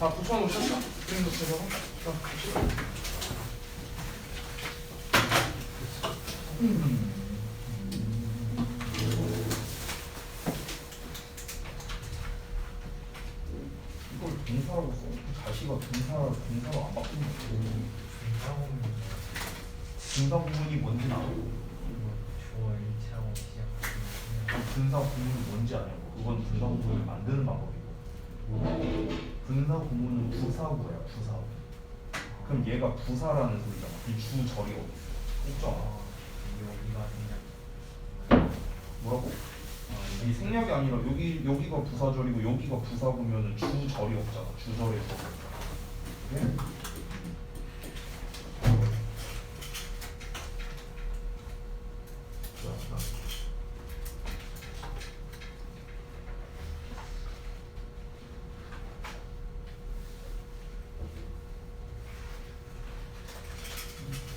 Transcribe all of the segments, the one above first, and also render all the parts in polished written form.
다 붙여놓으셨죠? 프린트에다가 이걸 동사라고 써? 자시가 동사로 안 바꾸는 거 분사 구문이 뭔지 알아? 주어 일치하고 시작하는 분사 구문이 뭔지 아냐고. 그건 분사 구문을 만드는 방법이고. 분사 구문은 부사구야, 부사구. 그럼 얘가 부사라는 소리잖아. 이 주절이 어디 있어? 없잖아. 여기가 그냥 뭐라고? 이 생략이 아니라 여기가 부사절이고 여기가 부사구면은 주절이 없잖아. 주절에서. 네?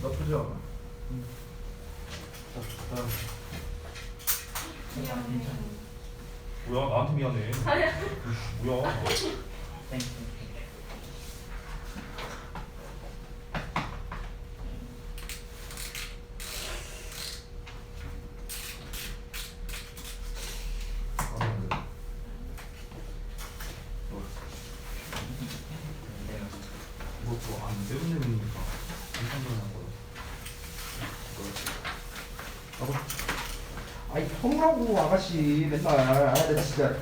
나쁘지 않아. 자, 뭐야? 나한테 미안해. 이씨, 뭐야? 이것도 안 배운 내용이니까 상상하는 거야. 아이 터무라고 아가씨 맨날. 아, 나 진짜.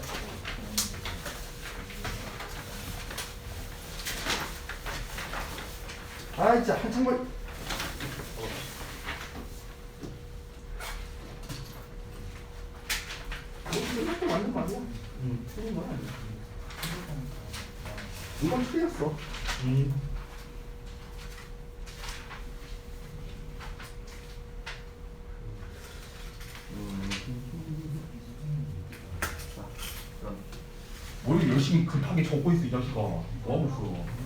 아, 진짜 한참 걸. 이것도 완전 맞아. 틀린 건 아니야. 이건 틀렸어. 뭘 열심히 급하게 적고 있어 이 자식아. 뭐 하고 있어?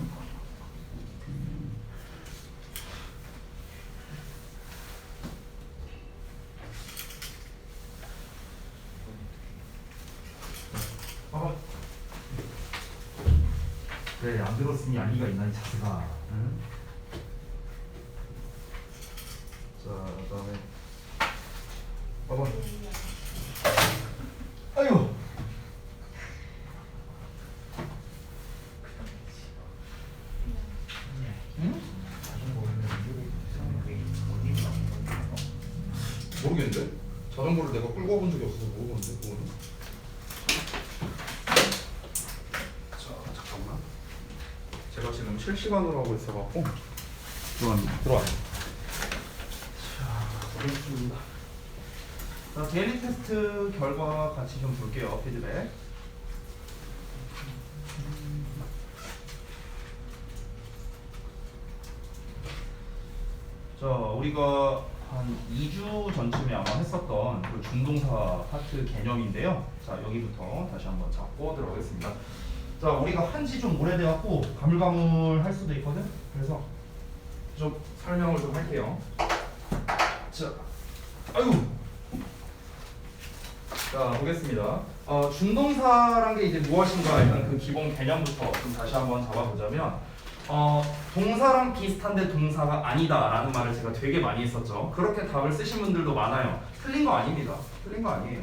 그래, 안 들었으니 알리가 있나 이 자식아. 응? 자, 그다음에 봐봐. 아유. 모르겠는데? 자전거를 내가 끌고 와본 적이 없어서 모르겠는데 그거는. 자, 잠깐만. 제가 지금 실시간으로 하고 있어갖고 들어와요. 자, 보겠습니다. 자, 데일리 테스트 결과 같이 좀 볼게요. 피드백. 자, 우리가 한 2주 전쯤에 아마 했었던 그 중동사 파트 개념인데요. 자, 여기부터 다시 한번 잡고 들어가겠습니다. 자, 우리가 한지 좀 오래돼갖고 가물가물할 수도 있거든. 그래서 좀 설명을 좀 할게요. 자, 아유. 자, 보겠습니다. 중동사란 게 이제 무엇인가 일단 그 기본 개념부터 좀 다시 한번 잡아보자면, 동사랑 비슷한데 동사가 아니다라는 말을 제가 되게 많이 했었죠. 그렇게 답을 쓰신 분들도 많아요. 틀린 거 아닙니다. 틀린 거 아니에요.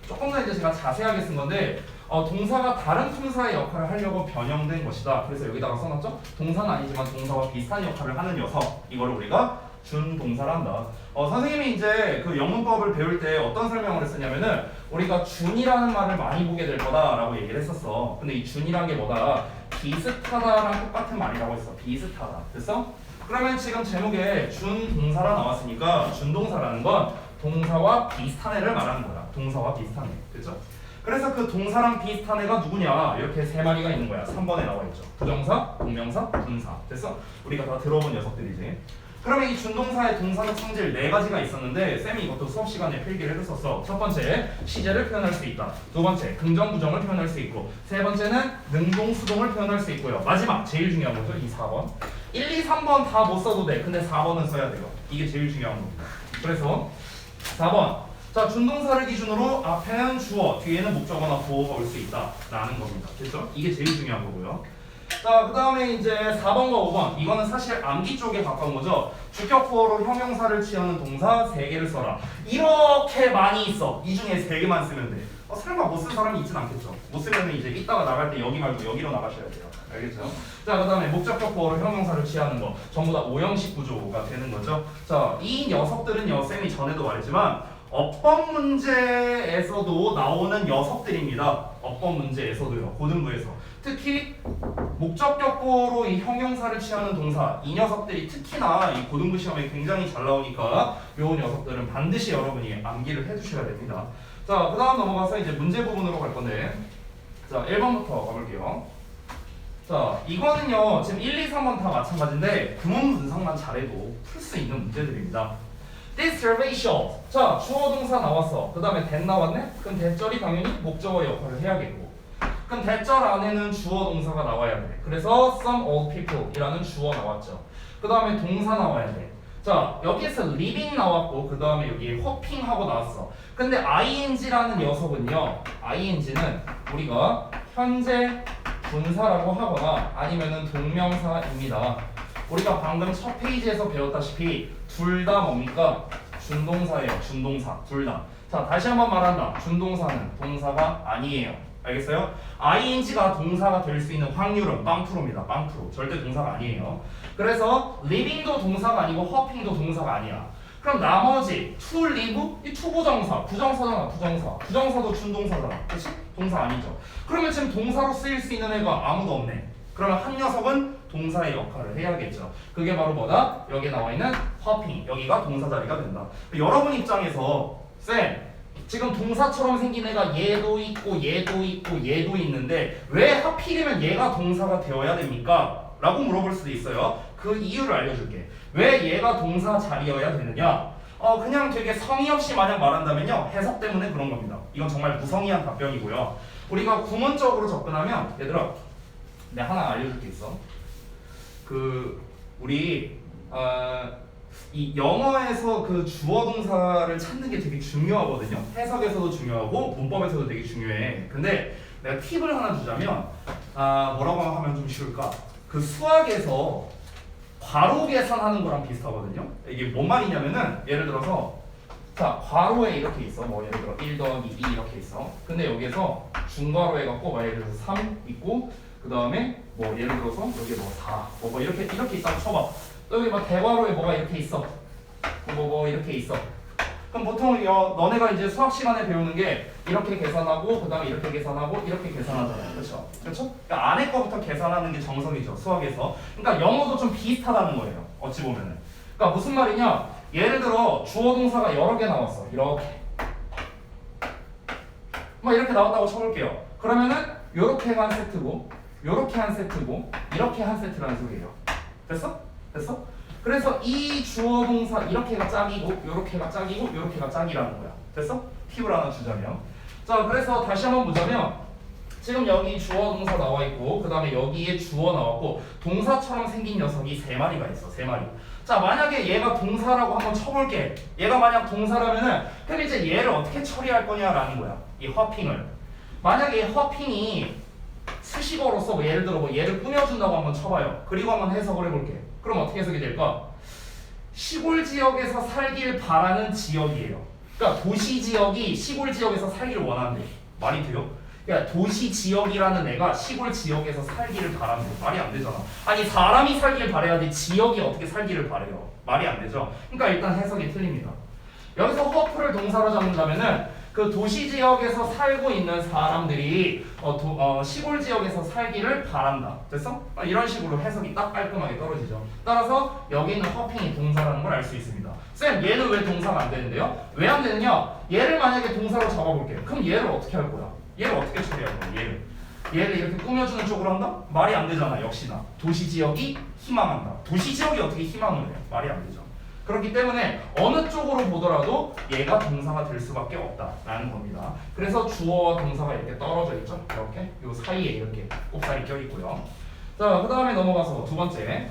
조금 더 이제 제가 자세하게 쓴 건데, 동사가 다른 품사의 역할을 하려고 변형된 것이다. 그래서 여기다가 써놨죠. 동사는 아니지만 동사와 비슷한 역할을 하는 녀석, 이거를 우리가 준동사란다. 선생님이 이제 그 영문법을 배울 때 어떤 설명을 했었냐면은 우리가 준이라는 말을 많이 보게 될 거다라고 얘기를 했었어. 근데 이 준이란 게 뭐다? 비슷하다랑 똑같은 말이라고 했어. 비슷하다. 됐어? 그러면 지금 제목에 준동사라 나왔으니까 준동사라는 건 동사와 비슷한 애를 말하는 거야. 동사와 비슷한 애. 됐죠? 그래서 그 동사랑 비슷한 애가 누구냐? 이렇게 세 마리가 있는 거야. 3번에 나와 있죠. 부정사, 동명사, 분사. 됐어? 우리가 다 들어본 녀석들이지. 그러면 이 준동사의 동사적 성질 4가지가 있었는데 쌤이 이것도 수업 시간에 필기를 해줬었어. 첫 번째, 시제를 표현할 수 있다. 두 번째, 긍정, 부정을 표현할 수 있고, 세 번째는 능동, 수동을 표현할 수 있고요. 마지막, 제일 중요한 거죠. 이 4번. 1, 2, 3번 다 못 써도 돼. 근데 4번은 써야 돼요. 이게 제일 중요한 겁니다. 그래서 4번. 자, 준동사를 기준으로 앞에는 주어, 뒤에는 목적어나 보어가 올 수 있다 라는 겁니다. 됐죠? 이게 제일 중요한 거고요. 자, 그 다음에 이제 4번과 5번. 이거는 사실 암기 쪽에 가까운 거죠. 주격보어로 형용사를 취하는 동사 3개를 써라. 이렇게 많이 있어. 이 중에 3개만 쓰면 돼. 설마 못 쓴 사람이 있진 않겠죠. 못 쓰면 이제 이따가 나갈 때 여기 말고 여기로 나가셔야 돼요. 알겠죠? 자, 그 다음에 목적격 보어로 형용사를 취하는 거. 전부 다 5형식 구조가 되는 거죠. 자, 이 녀석들은요, 쌤이 전에도 말했지만 어법 문제에서도 나오는 녀석들입니다. 어법 문제에서도요. 고등부에서. 특히 목적격보로 이 형용사를 취하는 동사 이 녀석들이 특히나 이 고등부 시험에 굉장히 잘 나오니까 요 녀석들은 반드시 여러분이 암기를 해두셔야 됩니다. 자, 그 다음 넘어가서 이제 문제 부분으로 갈 건데, 자, 1번부터 가볼게요. 자, 이거는요 지금 1, 2, 3번 다 마찬가지인데 구문 분석만 잘해도 풀 수 있는 문제들입니다. This survey shows. 자, 주어 동사 나왔어. 그 다음에 that 나왔네? 그럼 that절이 당연히 목적어 역할을 해야겠고, 그럼 that절 안에는 주어 동사가 나와야 돼. 그래서 some old people 이라는 주어 나왔죠. 그 다음에 동사 나와야 돼. 자, 여기에서 living 나왔고 그 다음에 여기에 hopping 하고 나왔어. 근데 ing라는 녀석은요, ing는 우리가 현재 분사라고 하거나 아니면은 동명사입니다. 우리가 방금 첫 페이지에서 배웠다시피 둘 다 뭡니까? 준동사예요. 준동사 둘 다. 자, 다시 한번 말한다. 준동사는 동사가 아니에요. 알겠어요? ing가 동사가 될 수 있는 확률은 빵프로입니다. 빵프로. 절대 동사가 아니에요. 그래서 living도 동사가 아니고 hopping도 동사가 아니야. 그럼 나머지 to live 이 to 부정사, 부정사잖아. 부정사도 준동사잖아. 그렇지? 동사 아니죠. 그러면 지금 동사로 쓰일 수 있는 애가 아무도 없네. 그러면 한 녀석은 동사의 역할을 해야겠죠. 그게 바로 뭐다? 여기에 나와 있는 hopping. 여기가 동사 자리가 된다. 여러분 입장에서 쌤, 지금 동사처럼 생긴 애가 얘도 있고 얘도 있고 얘도 있는데 왜 하필이면 얘가 동사가 되어야 됩니까? 라고 물어볼 수도 있어요. 그 이유를 알려줄게. 왜 얘가 동사 자리여야 되느냐? 그냥 되게 성의 없이 마냥 말한다면요, 해석 때문에 그런 겁니다. 이건 정말 무성의한 답변이고요. 우리가 구문적으로 접근하면, 얘들아, 내가 하나 알려줄 게 있어. 우리 이 영어에서 그 주어 동사를 찾는 게 되게 중요하거든요. 해석에서도 중요하고 문법에서도 되게 중요해. 근데 내가 팁을 하나 주자면, 뭐라고 하면 좀 쉬울까? 그 수학에서 괄호 계산하는 거랑 비슷하거든요. 이게 뭔 말이냐면은, 예를 들어서 자, 괄호에 이렇게 있어. 뭐 예를 들어 1 더하기 2 이렇게 있어. 근데 여기에서 중괄호 해갖고 막 예를 들어서 3 있고, 그 다음에 뭐 예를 들어서 여기 뭐 4 뭐 이렇게 있다고 쳐봐. 또 여기 막 대괄호에 뭐가 이렇게 있어. 뭐 이렇게 있어. 그럼 보통 너네가 이제 수학 시간에 배우는 게 이렇게 계산하고 그 다음에 이렇게 계산하고 이렇게 계산하잖아요. 그렇죠? 그렇죠? 그러니까 안에 거부터 계산하는 게 정석이죠. 수학에서. 그러니까 영어도 좀 비슷하다는 거예요. 어찌 보면은. 그러니까 무슨 말이냐? 예를 들어 주어 동사가 여러 개 나왔어. 이렇게. 막 이렇게 나왔다고 쳐볼게요. 그러면은 요렇게가 한 세트고, 요렇게 한 세트고, 이렇게 한 세트라는 소리예요. 됐어? 됐어? 그래서 이 주어 동사 이렇게가 짝이고, 요렇게가 짝이고, 요렇게가 짝이라는 거야. 됐어? 팁을 하나 주자면. 자, 그래서 다시 한번 보자면, 지금 여기 주어 동사 나와 있고, 그 다음에 여기에 주어 나왔고, 동사처럼 생긴 녀석이 3마리가 있어. 3마리. 자, 만약에 얘가 동사라고 한번 쳐볼게. 얘가 만약 동사라면은, 그럼 이제 얘를 어떻게 처리할 거냐라는 거야. 이 허핑을. 만약에 이 허핑이 수식어로서 뭐 예를 들어 뭐 얘를 꾸며준다고 한번 쳐봐요. 그리고 한번 해석을 해볼게. 그럼 어떻게 해석이 될까? 시골 지역에서 살길 바라는 지역이에요. 그러니까 도시 지역이 시골 지역에서 살기를 원하는데 말이 돼요? 그러니까 도시 지역이라는 애가 시골 지역에서 살기를 바라는 거 말이 안 되잖아. 아니 사람이 살길 바라야지 지역이 어떻게 살기를 바래요? 말이 안 되죠. 그러니까 일단 해석이 틀립니다. 여기서 허프를 동사로 잡는다면은 그 도시 지역에서 살고 있는 사람들이 시골 지역에서 살기를 바란다. 됐어? 이런 식으로 해석이 딱 깔끔하게 떨어지죠. 따라서 여기 있는 허핑이 동사라는 걸 알 수 있습니다. 쌤, 얘는 왜 동사가 안 되는데요? 왜 안 되느냐? 얘를 만약에 동사로 잡아볼게. 그럼 얘를 어떻게 할 거야? 얘를 어떻게 처리할 거야? 얘를 이렇게 꾸며주는 쪽으로 한다? 말이 안 되잖아. 역시나 도시 지역이 희망한다. 도시 지역이 어떻게 희망을 해요? 말이 안 되죠. 그렇기 때문에 어느 쪽으로 보더라도 얘가 동사가 될 수밖에 없다라는 겁니다. 그래서 주어와 동사가 이렇게 떨어져 있죠. 이렇게 요 사이에 이렇게 꼽살이 껴 있고요. 자, 그 다음에 넘어가서 두 번째.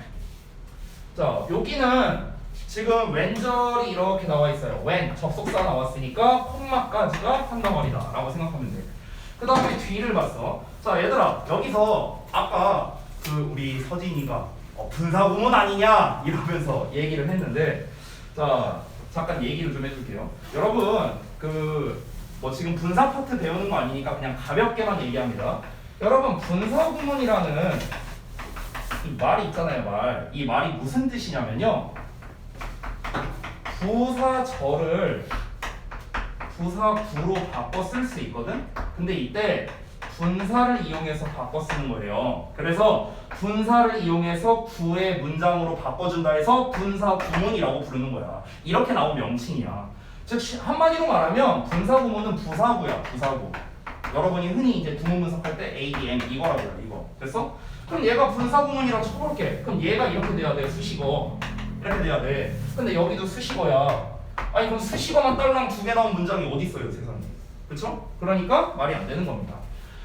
자, 여기는 지금 왼절이 이렇게 나와 있어요. when 접속사 나왔으니까 콤마까지가 한 덩어리다라고 생각하면 돼. 그 다음에 뒤를 봤어. 자, 얘들아, 여기서 아까 그 우리 서진이가 분사구문 아니냐 이러면서 얘기를 했는데 자 잠깐 얘기를 좀 해줄게요. 여러분 그 뭐 지금 분사 파트 배우는 거 아니니까 그냥 가볍게만 얘기합니다. 여러분 분사구문이라는 이 말이 있잖아요. 이 말이 무슨 뜻이냐면요. 부사절을 부사구로 바꿔 쓸 수 있거든. 근데 이때 분사를 이용해서 바꿔 쓰는 거예요. 그래서 분사를 이용해서 구의 문장으로 바꿔준다 해서 분사구문이라고 부르는 거야. 이렇게 나온 명칭이야. 즉 한마디로 말하면 분사구문은 부사구야. 부사구. 여러분이 흔히 이제 구문 분석할 때 ADM 이거라고요. 이거. 됐어? 그럼 얘가 분사구문이라고 쳐볼게. 그럼 얘가 이렇게 돼야 돼. 수식어. 이렇게 돼야 돼. 근데 여기도 수식어야. 아니 그럼 수식어만 딸랑 두 개 나온 문장이 어디 있어요 세상에. 그쵸? 그러니까 말이 안 되는 겁니다.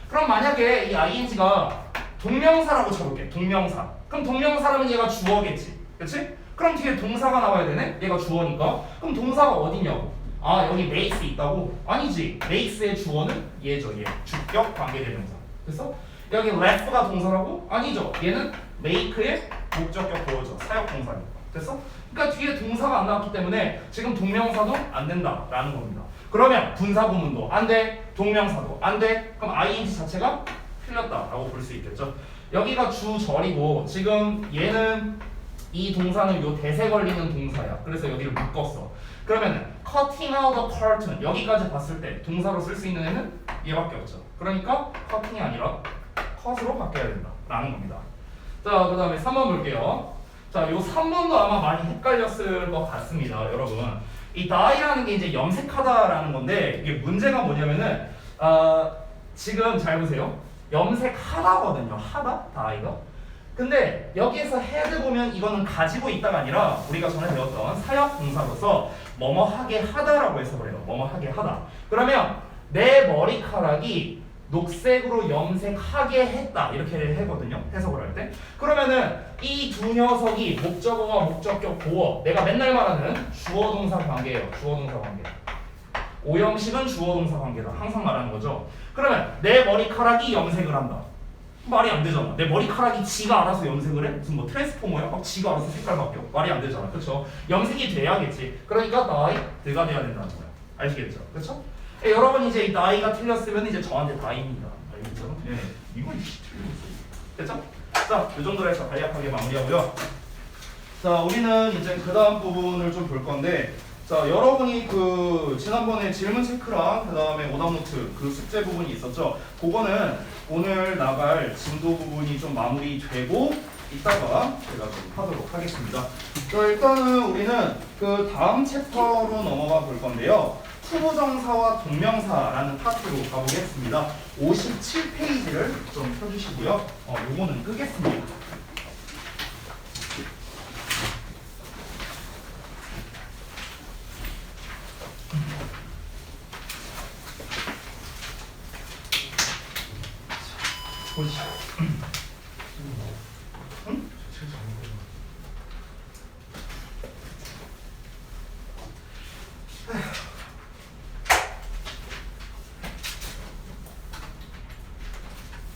그럼 만약에 이 ing가 동명사라고 쳐볼게. 동명사. 그럼 동명사라면 얘가 주어겠지. 그치? 그럼 뒤에 동사가 나와야 되네? 얘가 주어니까. 그럼 동사가 어디냐고. 아 여기 makes 있다고? 아니지. makes의 주어는 얘죠. 얘. 주격 관계대명사. 됐어? 여기 left가 동사라고? 아니죠. 얘는 make의 목적격 보여줘. 사역 동사니까. 됐어? 그러니까 뒤에 동사가 안 나왔기 때문에 지금 동명사도 안 된다라는 겁니다. 그러면 분사구문도 안 돼. 동명사도 안 돼. 그럼 ing 자체가 틀렸다라고 볼 수 있겠죠. 여기가 주절이고 지금 얘는 이 동사는 요 대세 걸리는 동사야. 그래서 여기를 묶었어. 그러면 cutting out a curtain 여기까지 봤을 때 동사로 쓸 수 있는 애는 얘밖에 없죠. 그러니까 cutting이 아니라 cut으로 바뀌어야 된다라는 겁니다. 자, 그 다음에 3번 볼게요. 자, 요 3번도 아마 많이 헷갈렸을 것 같습니다, 여러분. 이 die라는 게 이제 염색하다라는 건데 이게 문제가 뭐냐면은 지금 잘 보세요. 염색하다거든요. 하다, die가. 근데 여기에서 had 보면 이거는 가지고 있다가 아니라 우리가 전에 배웠던 사역 동사로서 뭐뭐 하게 하다라고 해석을 해요. 뭐뭐 하게 하다. 그러면 내 머리카락이 녹색으로 염색하게 했다 이렇게 하거든요. 해석을 할 때. 그러면은 이 두 녀석이 목적어와 목적격 보어 내가 맨날 말하는 주어 동사 관계예요. 주어 동사 관계. 오형식은 주어 동사 관계다. 항상 말하는 거죠. 그러면 내 머리카락이 염색을 한다. 말이 안 되잖아. 내 머리카락이 지가 알아서 염색을 해? 무슨 뭐 트랜스포머야? 막 지가 알아서 색깔 바뀌어. 말이 안 되잖아. 그렇죠? 염색이 돼야겠지. 그러니까 die가 돼야 된다는 거야. 아시겠죠? 그렇죠? 여러분 이제 이 die가 틀렸으면 이제 저한테 die입니다. 알겠죠? 예. 이건 틀렸어. 됐죠? 자, 이 정도로 해서 간략하게 마무리하고요. 자, 우리는 이제 그 다음 부분을 좀 볼 건데 자, 여러분이 그 지난번에 질문 체크랑 그 다음에 오답 노트 그 숙제 부분이 있었죠. 그거는 오늘 나갈 진도 부분이 좀 마무리되고 이따가 제가 좀 하도록 하겠습니다. 자, 일단은 우리는 그 다음 챕터로 넘어가 볼 건데요. 투부정사와 동명사라는 파트로 가보겠습니다. 57페이지를 좀 펴주시고요. 요거는 끄겠습니다. 보시죠. 응?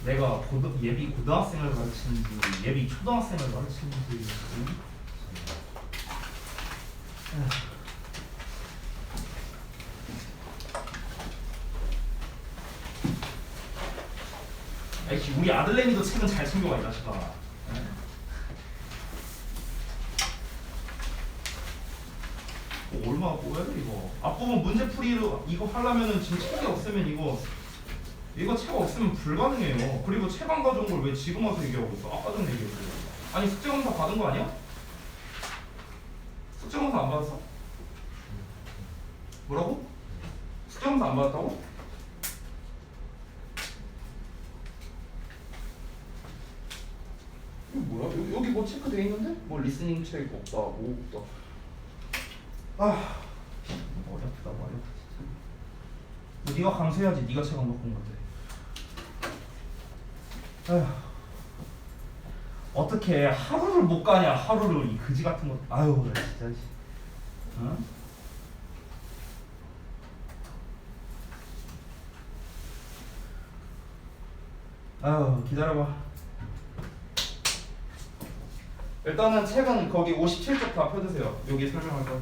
내가 예비 고등학생을 가르치는지 예비 초등학생을 가르치는지 아이씨 우리 아들내미도 책은 잘 챙겨와 이 자식아. 얼마나 꼬야 돼 이거. 앞부분 문제풀이로 이거 하려면은 지금 책이 없으면 이거 책 없으면 불가능해요. 그리고 책 안 가져온 걸 왜 지금 와서 얘기하고 있어? 아까 전에 얘기했어. 아니 숙제검사 받은 거 아니야? 숙제검사 안 받았어? 뭐라고? 숙제검사 안 받았다고? 이거 뭐야? 여기 뭐 체크돼 있는데? 뭐 리스닝 책 없다, 뭐 없다. 머리 아프다, 머리 아프다 진짜. 네가 강수해야지. 네가 책 안 갖고 온 건데. 어떻게 하루를 못 가냐? 하루를 이 그지 같은 거. 아유, 나 진짜. 응? 아유, 기다려봐. 일단은 책은 거기 57쪽 다 펴주세요. 여기 설명할 거예요.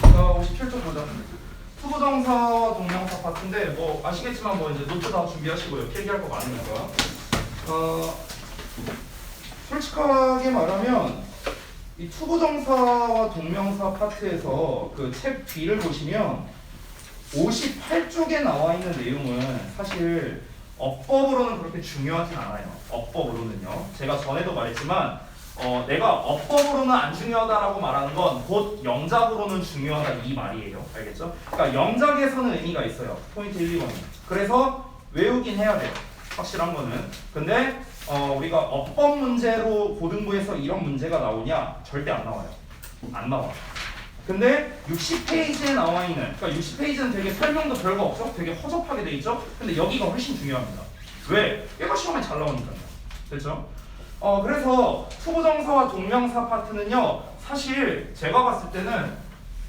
자, 57쪽 보자. 투부정사 동명사 파트인데 뭐 아시겠지만 뭐 이제 노트 다 준비하시고요. 필기할 거 많으니까. 솔직하게 말하면 이 투부정사와 동명사 파트에서 그 책 뒤를 보시면 58쪽에 나와 있는 내용은 사실 어법으로는 그렇게 중요하진 않아요. 어법으로는요. 제가 전에도 말했지만 내가 어법으로는 안 중요하다라고 말하는 건 곧 영작으로는 중요하다 이 말이에요. 알겠죠? 그러니까 영작에서는 의미가 있어요. 포인트 1, 2번이. 그래서 외우긴 해야 돼요. 확실한 거는. 근데 우리가 어법 문제로 고등부에서 이런 문제가 나오냐? 절대 안 나와요. 안 나와. 근데 60페이지에 나와 있는, 그러니까 60페이지는 되게 설명도 별거 없죠? 되게 허접하게 돼 있죠? 근데 여기가 훨씬 중요합니다. 왜? 얘가 시험에 잘 나오니까요. 됐죠? 그래서 투부정사와 동명사 파트는요, 사실 제가 봤을 때는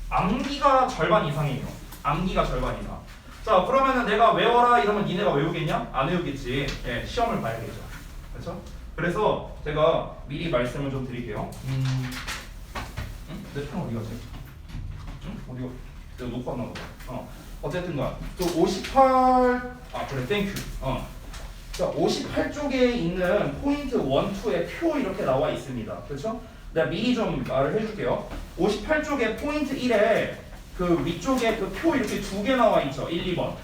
암기가 절반 이상이에요. 암기가 절반이다. 자, 그러면은 내가 외워라 이러면 니네가 외우겠냐? 안 외우겠지. 예, 시험을 봐야겠죠. 그렇죠? 그래서 제가 미리 말씀을 좀 드릴게요. 내 편 어디 갔지? 어디가? 내가 놓고 왔나 보다. 어쨌든간 또 58. 그래, 땡큐. 자, 58쪽에 있는 포인트 1, 2의 표 이렇게 나와 있습니다. 그렇죠? 내가 미리 좀 말을 해줄게요. 58쪽에 포인트 1에 그 위쪽에 그 표 이렇게 두 개 나와 있죠. 1, 2번.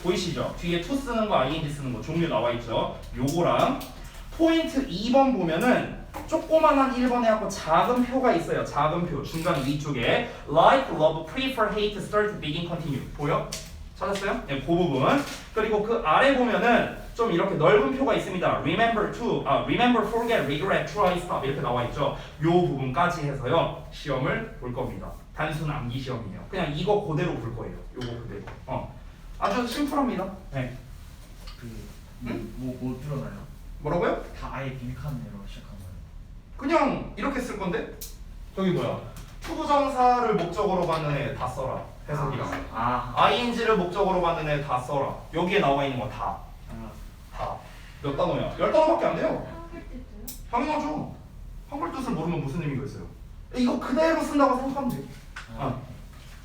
보이시죠? 뒤에 to 쓰는 거, ing 쓰는 거 종류 나와 있죠. 요거랑 포인트 2번 보면은 조그만한 1번 해갖고 작은 표가 있어요. 작은 표 중간 위쪽에 like, love, prefer, hate, start, begin, continue 보여? 찾았어요? 네, 그 부분. 그리고 그 아래 보면은 좀 이렇게 넓은 표가 있습니다. remember to, remember, forget, regret, try, stop 이렇게 나와 있죠. 요 부분까지 해서요 시험을 볼 겁니다. 단순 암기 시험이에요. 그냥 이거 그대로 볼 거예요. 요거 그대로. 아주 심플합니다. 네. 뭐 드러나요? 뭐라고요? 다 아예 빈칸으로 시작한 거예요. 그냥 이렇게 쓸 건데 저기 뭐야? 투부정사를 목적으로 받는 애 다 써라. 해석이랑. ing를 목적으로 받는 애 다 써라. 여기에 나와 있는 거 다. 다. 몇 단어야? 10단어밖에 안 돼요. 한글 뜻도요? 당연하죠. 한글 뜻을 모르면 무슨 의미가 있어요? 이거 그대로 쓴다고 생각하면 돼.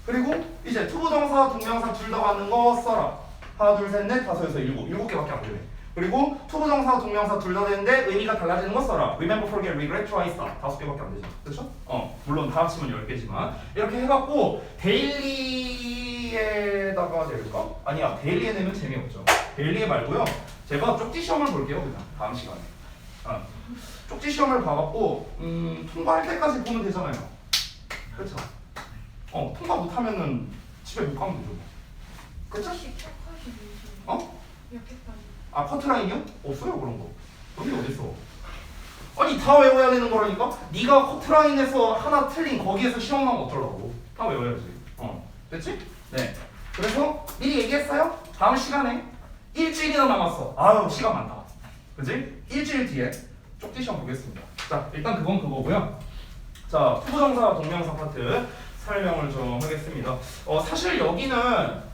그리고 이제 투부정사, 동명사 둘 다 받는 거 써라. 하나, 둘, 셋, 넷, 다섯, 여섯, 일곱. 7개밖에 안 되네. 그리고 투부정사, 동명사 둘 다 되는데 의미가 달라지는 거 써라. remember, forget, regret, try, stop. 5개밖에 안 되죠. 그렇죠? 물론 다 합치면 10개지만 이렇게 해갖고 데일리에다가 낼까? 아니야, 데일리에 내면 재미없죠. 데일리에 말고요. 제가 쪽지 시험을 볼게요. 그냥 다음 시간에. 쪽지 시험을 봐갖고 통과할 때까지 보면 되잖아요. 그렇죠? 통과 못하면은 집에 못 가면 되죠. 그렇죠? 컷이 뭐죠? 몇 개까지? 커트라인이요? 없어요 그런 거. 여기 어딨어? 아니 다 외워야 되는 거라니까? 네가 커트라인에서 하나 틀린 거기에서 시험 나면 어쩌라고? 다 외워야지. 됐지? 네. 그래서 미리 얘기했어요? 다음 시간에 일주일이나 남았어. 아유 시간 많다. 그지? 일주일 뒤에 쪽지 시험 보겠습니다. 자 일단 그건 그거고요. 자 투부정사 동명사 파트 설명을 좀 하겠습니다. 사실 여기는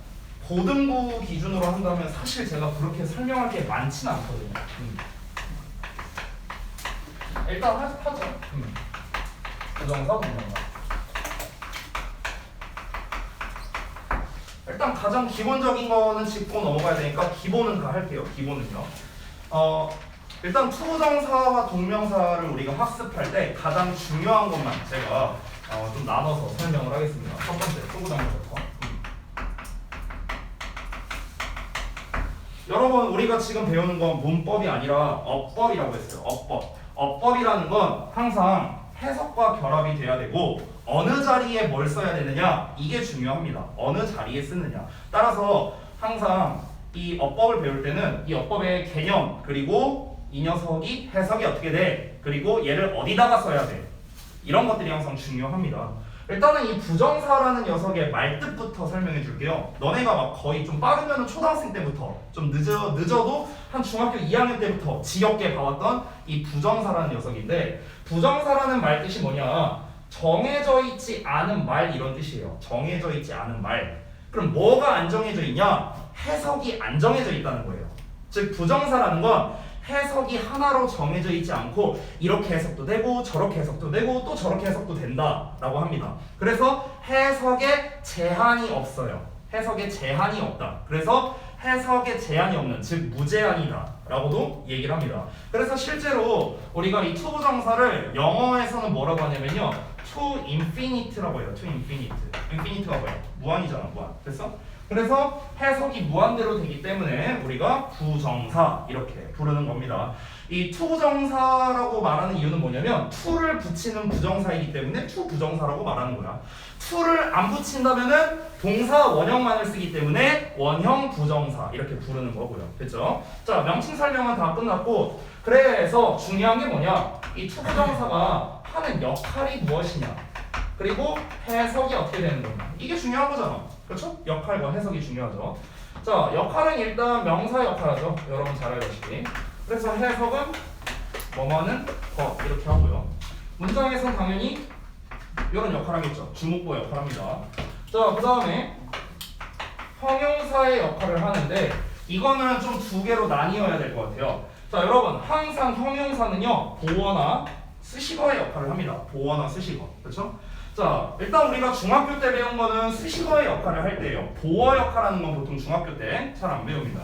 고등부 기준으로 한다면 사실 제가 그렇게 설명할 게 많지는 않거든요. 일단 하죠. 부정사, 동명사. 일단 가장 기본적인 거는 짚고 넘어가야 되니까 기본은 다 할게요. 기본은요. 일단 투부정사와 동명사를 우리가 학습할 때 가장 중요한 것만 제가 좀 나눠서 설명을 하겠습니다. 첫 번째 투부정사부터. 여러분 우리가 지금 배우는 건 문법이 아니라 어법이라고 했어요. 어법. 어법이라는 건 항상 해석과 결합이 돼야 되고 어느 자리에 뭘 써야 되느냐 이게 중요합니다. 어느 자리에 쓰느냐. 따라서 항상 이 어법을 배울 때는 이 어법의 개념 그리고 이 녀석이 해석이 어떻게 돼 그리고 얘를 어디다가 써야 돼 이런 것들이 항상 중요합니다. 일단은 이 부정사라는 녀석의 말뜻부터 설명해 줄게요. 너네가 막 거의 좀 빠르면 초등학생 때부터 좀 늦어도 한 중학교 2학년 때부터 지겹게 봐왔던 이 부정사라는 녀석인데 부정사라는 말 뜻이 뭐냐? 정해져 있지 않은 말 이런 뜻이에요. 정해져 있지 않은 말. 그럼 뭐가 안 정해져 있냐? 해석이 안 정해져 있다는 거예요. 즉 부정사라는 건 해석이 하나로 정해져 있지 않고 이렇게 해석도 되고 저렇게 해석도 되고 또 저렇게 해석도 된다라고 합니다. 그래서 해석에 제한이 없어요. 해석에 제한이 없다. 그래서 해석에 제한이 없는 즉 무제한이다 라고도 얘기를 합니다. 그래서 실제로 우리가 이 to 부정사를 영어에서는 뭐라고 하냐면요 to infinity라고 해요. to infinite. infinity가 뭐야? 무한이잖아. 무한. 됐어? 그래서 해석이 무한대로 되기 때문에 우리가 부정사 이렇게 부르는 겁니다. 이 to 부정사라고 말하는 이유는 뭐냐면 to를 붙이는 부정사이기 때문에 to 부정사라고 말하는 거야. to를 안 붙인다면은 동사 원형만을 쓰기 때문에 원형 부정사 이렇게 부르는 거고요. 됐죠? 자, 명칭 설명은 다 끝났고 그래서 중요한 게 뭐냐? 이 to 부정사가 하는 역할이 무엇이냐? 그리고 해석이 어떻게 되는 거냐? 이게 중요한 거잖아. 그렇죠? 역할과 해석이 중요하죠. 자, 역할은 일단 명사 역할하죠. 여러분 잘 알다시피. 그래서 해석은 뭐뭐는 거 이렇게 하고요. 문장에서는 당연히 이런 역할 하겠죠. 주목보 역할 합니다. 자, 그 다음에 형용사의 역할을 하는데 이거는 좀 두 개로 나뉘어야 될 것 같아요. 자, 여러분 항상 형용사는요 보어나 수식어의 역할을 합니다. 보어나 수식어. 그렇죠? 자, 일단 우리가 중학교 때 배운 거는 수식어의 역할을 할 때예요. 보어 역할하는 건 보통 중학교 때 잘 안 배웁니다.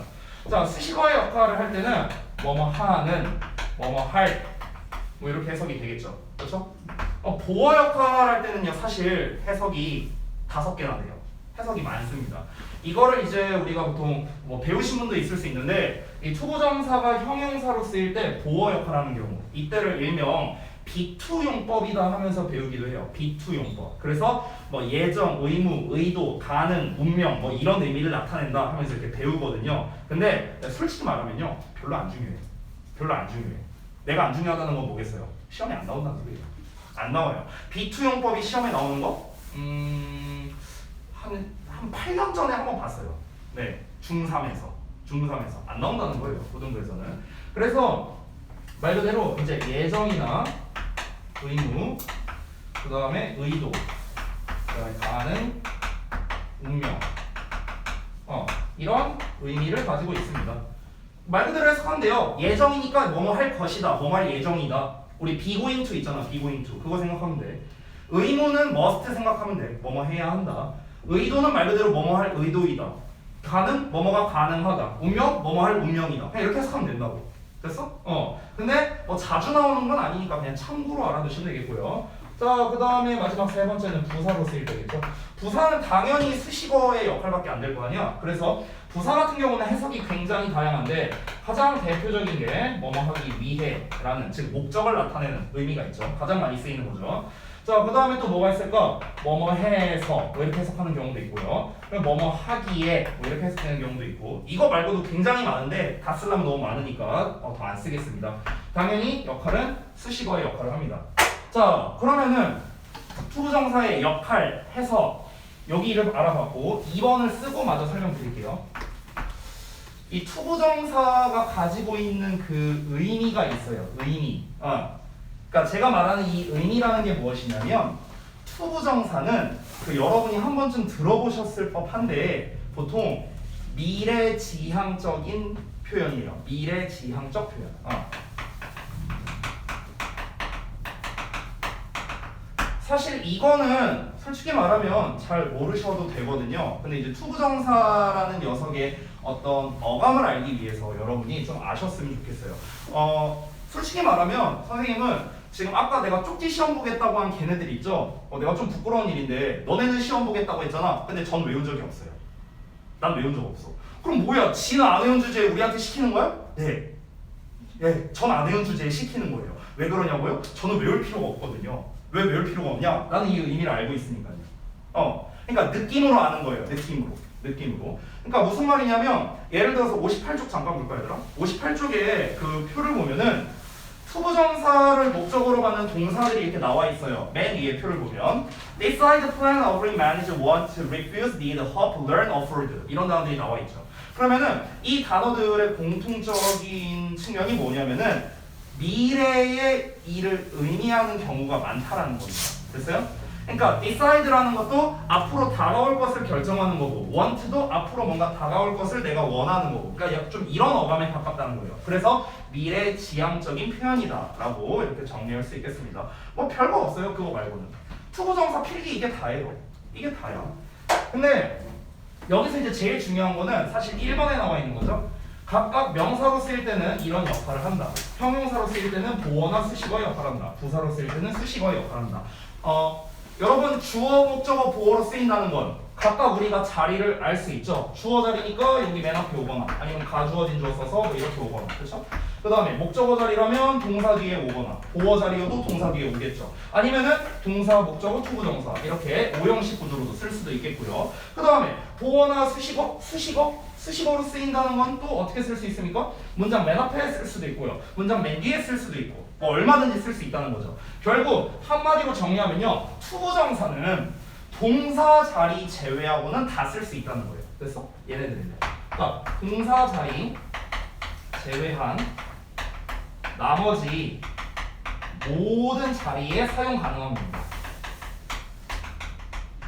자, 수식어의 역할을 할 때는 뭐뭐 하는, 뭐뭐 할, 뭐 이렇게 해석이 되겠죠. 그렇죠? 보어 역할 할 때는요 사실 해석이 5개나 돼요. 해석이 많습니다. 이거를 이제 우리가 보통 뭐 배우신 분도 있을 수 있는데 이 투부정사가 형용사로 쓰일 때 보어 역할하는 경우 이때를 일명 비투용법이다 하면서 배우기도 해요. 비투용법. 그래서 뭐 예정, 의무, 의도, 가능, 운명 뭐 이런 의미를 나타낸다 하면서 이렇게 배우거든요. 근데 솔직히 말하면요 별로 안 중요해. 별로 안 중요해. 내가 안 중요하다는 건 뭐겠어요? 시험에 안 나온다는 소리예요. 안 나와요. 비투용법이 시험에 나오는 거? 한 8년 전에 한번 봤어요. 네, 중3에서 안 나온다는 거예요. 고등부에서는. 그래서 말 그대로 이제 예정이나 의무, 그 다음에 의도, 그 다음에 가능, 운명, 이런 의미를 가지고 있습니다. 말 그대로 해석하는데요. 예정이니까 뭐뭐 할 것이다, 뭐뭐 할 예정이다. 우리 be going to 있잖아, be going to. 그거 생각하면 돼. 의무는 must 생각하면 돼. 뭐뭐 해야 한다. 의도는 말 그대로 뭐뭐 할 의도이다. 가능, 뭐뭐가 가능하다. 운명, 뭐뭐 할 운명이다. 그냥 이렇게 해석하면 된다고. 됐어? 근데 뭐 자주 나오는 건 아니니까 그냥 참고로 알아두시면 되겠고요. 자, 그 다음에 마지막 세 번째는 부사로 쓰일 때겠죠. 부사는 당연히 수식어의 역할밖에 안 될 거 아니야. 그래서 부사 같은 경우는 해석이 굉장히 다양한데 가장 대표적인 게 뭐뭐 하기 위해라는 즉 목적을 나타내는 의미가 있죠. 가장 많이 쓰이는 거죠. 자, 그 다음에 또 뭐가 있을까? 뭐뭐 해서 뭐 이렇게 해석하는 경우도 있고요. 뭐뭐 하기에 뭐 이렇게 해석되는 경우도 있고 이거 말고도 굉장히 많은데 다 쓰려면 너무 많으니까 더 안 쓰겠습니다. 당연히 역할은 수식어의 역할을 합니다. 자, 그러면은 투부정사의 역할, 해석 여기를 알아봤고 2번을 쓰고 마저 설명드릴게요. 이 투부정사가 가지고 있는 그 의미가 있어요. 의미. 그러니까 제가 말하는 이 의미라는 게 무엇이냐면 투부정사는 그 여러분이 한 번쯤 들어보셨을 법한데 보통 미래지향적인 표현이에요. 미래지향적 표현. 사실 이거는 솔직히 말하면 잘 모르셔도 되거든요. 근데 이제 투부정사라는 녀석의 어떤 어감을 알기 위해서 여러분이 좀 아셨으면 좋겠어요. 솔직히 말하면 선생님은 지금 아까 내가 쪽지 시험 보겠다고 한 걔네들 있죠? 내가 좀 부끄러운 일인데 너네는 시험 보겠다고 했잖아. 근데 전 외운 적이 없어요. 난 외운 적 없어. 그럼 뭐야? 지는 안 외운 주제에 우리한테 시키는 거야? 네. 네, 전 안 외운 주제에 시키는 거예요. 왜 그러냐고요? 저는 외울 필요가 없거든요. 왜 외울 필요가 없냐? 나는 이 의미를 알고 있으니까요. 그러니까 느낌으로 아는 거예요. 느낌으로. 그러니까 무슨 말이냐면 예를 들어서 58쪽 잠깐 볼까요, 얘들아? 58쪽에 그 표를 보면은 투부정사를 목적으로 갖는 동사들이 이렇게 나와 있어요. 맨 위에 표를 보면 decide, plan, agree, manage, want, refuse, need, hope, learn, afford 이런 단어들이 나와 있죠. 그러면은 이 단어들의 공통적인 측면이 뭐냐면은 미래의 일을 의미하는 경우가 많다라는 겁니다. 됐어요? 그러니까 decide라는 것도 앞으로 다가올 것을 결정하는 거고 want도 앞으로 뭔가 다가올 것을 내가 원하는 거고 그러니까 약 좀 이런 어감에 가깝다는 거예요. 그래서 미래 지향적인 표현이다라고 이렇게 정리할 수 있겠습니다. 뭐 별거 없어요. 그거 말고는. 투부정사 필기 이게 다예요. 이게 다야. 근데 여기서 이제 제일 중요한 거는 사실 1번에 나와 있는 거죠. 각각 명사로 쓰일 때는 이런 역할을 한다. 형용사로 쓰일 때는 보어나 수식어의 역할을 한다. 부사로 쓰일 때는 수식어의 역할을 한다. 여러분 주어, 목적어, 보어로 쓰인다는 건 각각 우리가 자리를 알 수 있죠. 주어 자리니까 여기 맨 앞에 오거나 아니면 가주어진 주어 써서 뭐 이렇게 오거나 그렇죠? 그 다음에 목적어 자리라면 동사 뒤에 오거나 보어 자리여도 동사 뒤에 오겠죠. 아니면은 동사, 목적어, 투부정사 이렇게 오형식 구조로도 쓸 수도 있겠고요. 그 다음에 보어나 수식어로 쓰인다는 건 또 어떻게 쓸 수 있습니까? 문장 맨 앞에 쓸 수도 있고요. 문장 맨 뒤에 쓸 수도 있고 뭐 얼마든지 쓸 수 있다는 거죠. 결국 한마디로 정리하면요. 투부정사는 동사 자리 제외하고는 다 쓸 수 있다는 거예요. 그래서 얘네들은요. 그러니까 동사 자리 제외한 나머지 모든 자리에 사용 가능한 겁니다.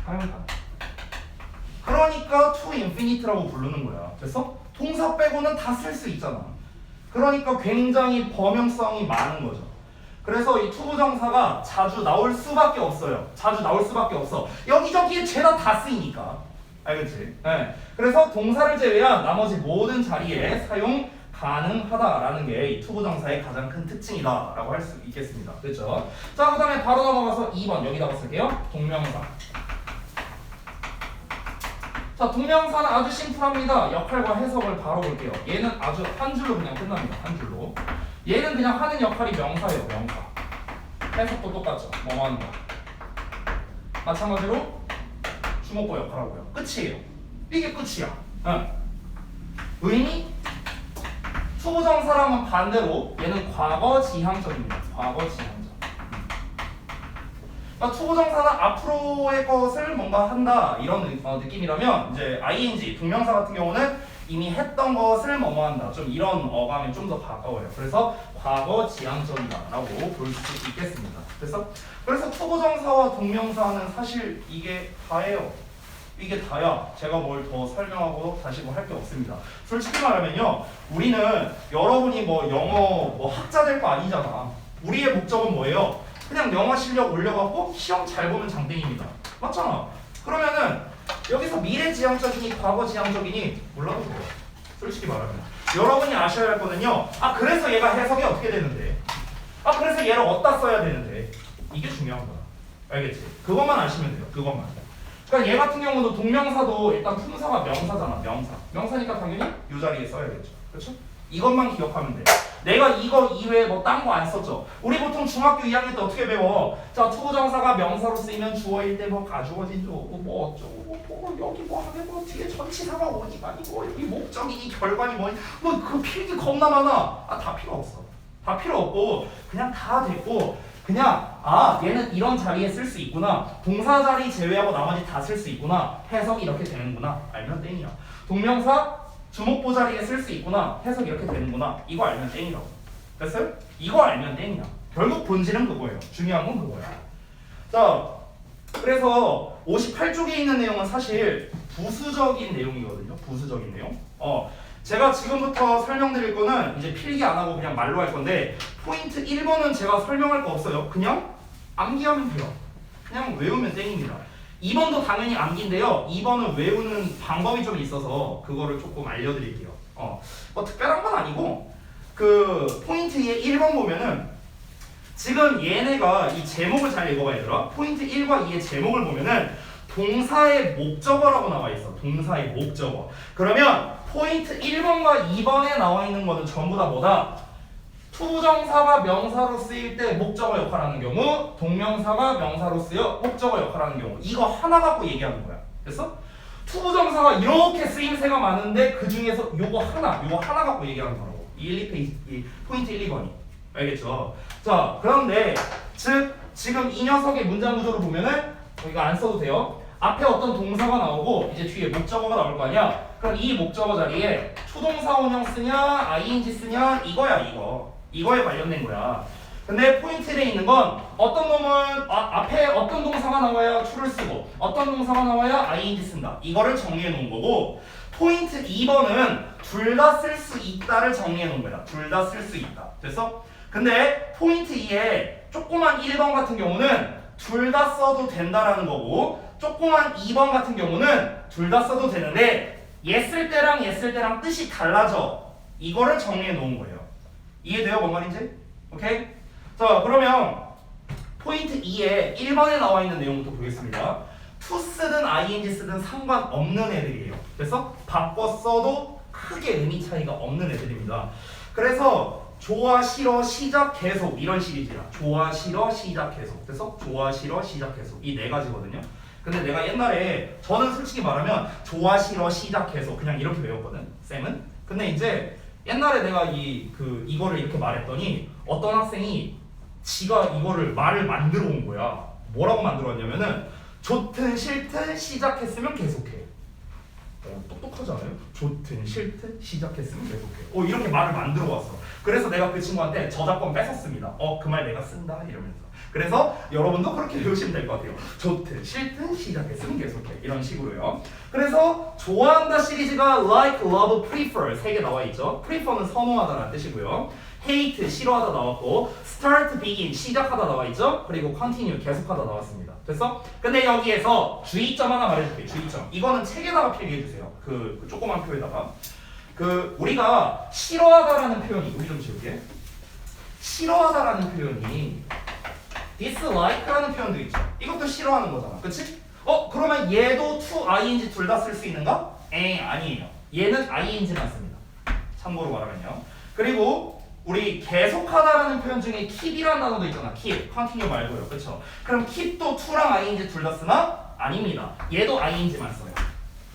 사용 가능. 그러니까 to infinite라고 부르는 거야. 그래서 동사 빼고는 다 쓸 수 있잖아. 그러니까 굉장히 범용성이 많은 거죠. 그래서 이 투부정사가 자주 나올 수밖에 없어요. 자주 나올 수밖에 없어. 여기저기에 죄다 다 쓰이니까. 알겠지? 네. 그래서 동사를 제외한 나머지 모든 자리에 사용 가능하다라는 게 이 투부정사의 가장 큰 특징이다라고 할 수 있겠습니다. 그렇죠? 자, 그 다음에 바로 넘어가서 2번 여기다가 쓸게요. 동명사. 자, 동명사는 아주 심플합니다. 역할과 해석을 바로 볼게요. 얘는 아주 한 줄로 그냥 끝납니다. 한 줄로. 얘는 그냥 하는 역할이 명사예요. 명사. 해석도 똑같죠. 뭐 하는 거. 마찬가지로 주목보 역할하고요. 끝이에요. 이게 끝이야. 응. 의미? 투부정사랑은 반대로 얘는 과거 지향적입니다. 과거 지향적. 그러니까 투부정사는 앞으로의 것을 뭔가 한다 이런 느낌이라면 이제 ing 동명사 같은 경우는 이미 했던 것을 뭐뭐한다 좀 이런 어감에 좀 더 가까워요. 그래서 과거 지향적이다라고 볼 수 있겠습니다. 그래서 투부정사와 동명사는 사실 이게 다예요. 이게 다야. 제가 뭘 더 설명하고 다시 뭐 할 게 없습니다. 솔직히 말하면요, 우리는 여러분이 뭐 영어 뭐 학자 될 거 아니잖아. 우리의 목적은 뭐예요? 그냥 영어 실력 올려갖고 시험 잘 보면 장땡입니다. 맞잖아. 그러면은 여기서 미래 지향적이니 과거 지향적이니 몰라도 돼요. 솔직히 말하면 여러분이 아셔야 할 거는요. 아 그래서 얘가 해석이 어떻게 되는데? 아 그래서 얘를 어디다 써야 되는데? 이게 중요한 거야. 알겠지? 그것만 아시면 돼요. 그것만. 그러니까 얘 같은 경우도 동명사도 일단 품사가 명사잖아. 명사니까 당연히 이 자리에 써야겠죠. 그렇죠? 이것만 기억하면 돼. 내가 이거 이외에 뭐 딴 거 안 썼죠. 우리 보통 중학교 2학년 때 어떻게 배워? 자, 투부정사가 명사로 쓰이면 주어일 때 뭐 가주어진 주어고 뭐 어쩌고 뭐 여기 뭐 하면 뭐 뒤에 전치사가 오니까니 뭐 여기 목적이니 결과니 뭐니 뭐 그 필기 겁나 많아. 아, 다 필요 없어. 다 필요 없고 그냥 다 됐고 그냥 아 얘는 이런 자리에 쓸 수 있구나. 동사 자리 제외하고 나머지 다 쓸 수 있구나. 해석이 이렇게 되는구나. 알면 땡이야. 동명사 주목보 자리에 쓸 수 있구나. 해석 이렇게 되는구나. 이거 알면 땡이라고. 됐어요? 이거 알면 땡이야. 결국 본질은 그거예요. 중요한 건 그거야. 자, 그래서 58쪽에 있는 내용은 사실 부수적인 내용이거든요. 부수적인 내용. 제가 지금부터 설명드릴 거는 이제 필기 안 하고 그냥 말로 할 건데 포인트 1번은 제가 설명할 거 없어요. 그냥 암기하면 돼요. 그냥 외우면 땡입니다. 2번도 당연히 암기인데요. 2번은 외우는 방법이 좀 있어서 그거를 조금 알려드릴게요. 뭐 특별한 건 아니고 그 포인트의 1번 보면은 지금 얘네가 이 제목을 잘 읽어봐 얘들아. 포인트 1과 2의 제목을 보면은 동사의 목적어라고 나와 있어. 동사의 목적어. 그러면 포인트 1번과 2번에 나와 있는 거는 전부 다 뭐다? 투부정사가 명사로 쓰일 때 목적어 역할하는 경우, 동명사가 명사로 쓰여 목적어 역할하는 경우. 이거 하나 갖고 얘기하는 거야. 그래서 투부정사가 이렇게 쓰임새가 많은데 그 중에서 요거 하나 갖고 얘기하는 거라고. 이 1, 2페이지, 이 포인트 1, 2번이. 알겠죠? 자, 그런데 즉 지금 이 녀석의 문장 구조를 보면은 이거 안 써도 돼요. 앞에 어떤 동사가 나오고 이제 뒤에 목적어가 나올 거 아니야? 그럼 이 목적어 자리에 투동사 원형 쓰냐, ing 쓰냐 이거야 이거. 이거에 관련된 거야. 근데 포인트에 있는 건 어떤 놈은 앞에 어떤 동사가 나와야 to를 쓰고 어떤 동사가 나와야 ing 쓴다. 이거를 정리해 놓은 거고 포인트 2번은 둘 다 쓸 수 있다를 정리해 놓은 거야. 둘 다 쓸 수 있다. 됐어? 근데 포인트 2에 조그만 1번 같은 경우는 둘 다 써도 된다라는 거고 조그만 2번 같은 경우는 둘 다 써도 되는데 얘 쓸 때랑 얘 쓸 때랑 뜻이 달라져. 이거를 정리해 놓은 거예요. 이해돼요? 뭔 말인지? 오케이? 자, 그러면 포인트 2에 1번에 나와 있는 내용부터 보겠습니다. to 쓰든 ing 쓰든 상관없는 애들이에요. 그래서 바꿔 써도 크게 의미 차이가 없는 애들입니다. 그래서 좋아, 싫어, 시작, 계속 이런 시리즈야. 좋아, 싫어, 시작, 계속. 그래서 좋아, 싫어, 시작, 계속 이 네 가지거든요. 근데 내가 옛날에 저는 솔직히 말하면 좋아, 싫어, 시작, 계속 그냥 이렇게 외웠거든. 쌤은. 근데 이제 옛날에 내가 이거를 이렇게 말했더니 어떤 학생이 지가 이거를 말을 만들어 온 거야. 뭐라고 만들어 왔냐면은 좋든 싫든 시작했으면 계속해. 똑똑하지 않아요? 좋든 싫든 시작했으면 계속해. 이렇게 말을 만들어 왔어. 그래서 내가 그 친구한테 저작권 뺏었습니다. 그 말 내가 쓴다 이러면서. 그래서 여러분도 그렇게 외우시면 될 것 같아요. 좋든 싫든 시작했으면 계속해. 이런 식으로요. 그래서 좋아한다 시리즈가 like, love, prefer 3개 나와 있죠. prefer는 선호하다라는 뜻이고요. hate 싫어하다 나왔고 start, begin 시작하다 나와 있죠. 그리고 continue 계속하다 나왔습니다. 됐어? 근데 여기에서 주의점 하나 말해줄게. 주의점. 이거는 책에다가 필기해 주세요. 그 조그만 표에다가. 우리가 싫어하다라는 표현이 우리 좀 지울게. 싫어하다라는 표현이 dislike라는 표현도 있죠. 이것도 싫어하는 거잖아. 그치? 그러면 얘도 to, ing 둘 다 쓸 수 있는가? 아니에요. 얘는 ing만 씁니다. 참고로 말하면요. 그리고 우리 계속하다라는 표현 중에 keep이라는 단어도 있잖아. keep, continue 말고요. 그쵸? 그럼 keep도 to랑 ing 둘 다 쓰나? 아닙니다. 얘도 ing만 써요.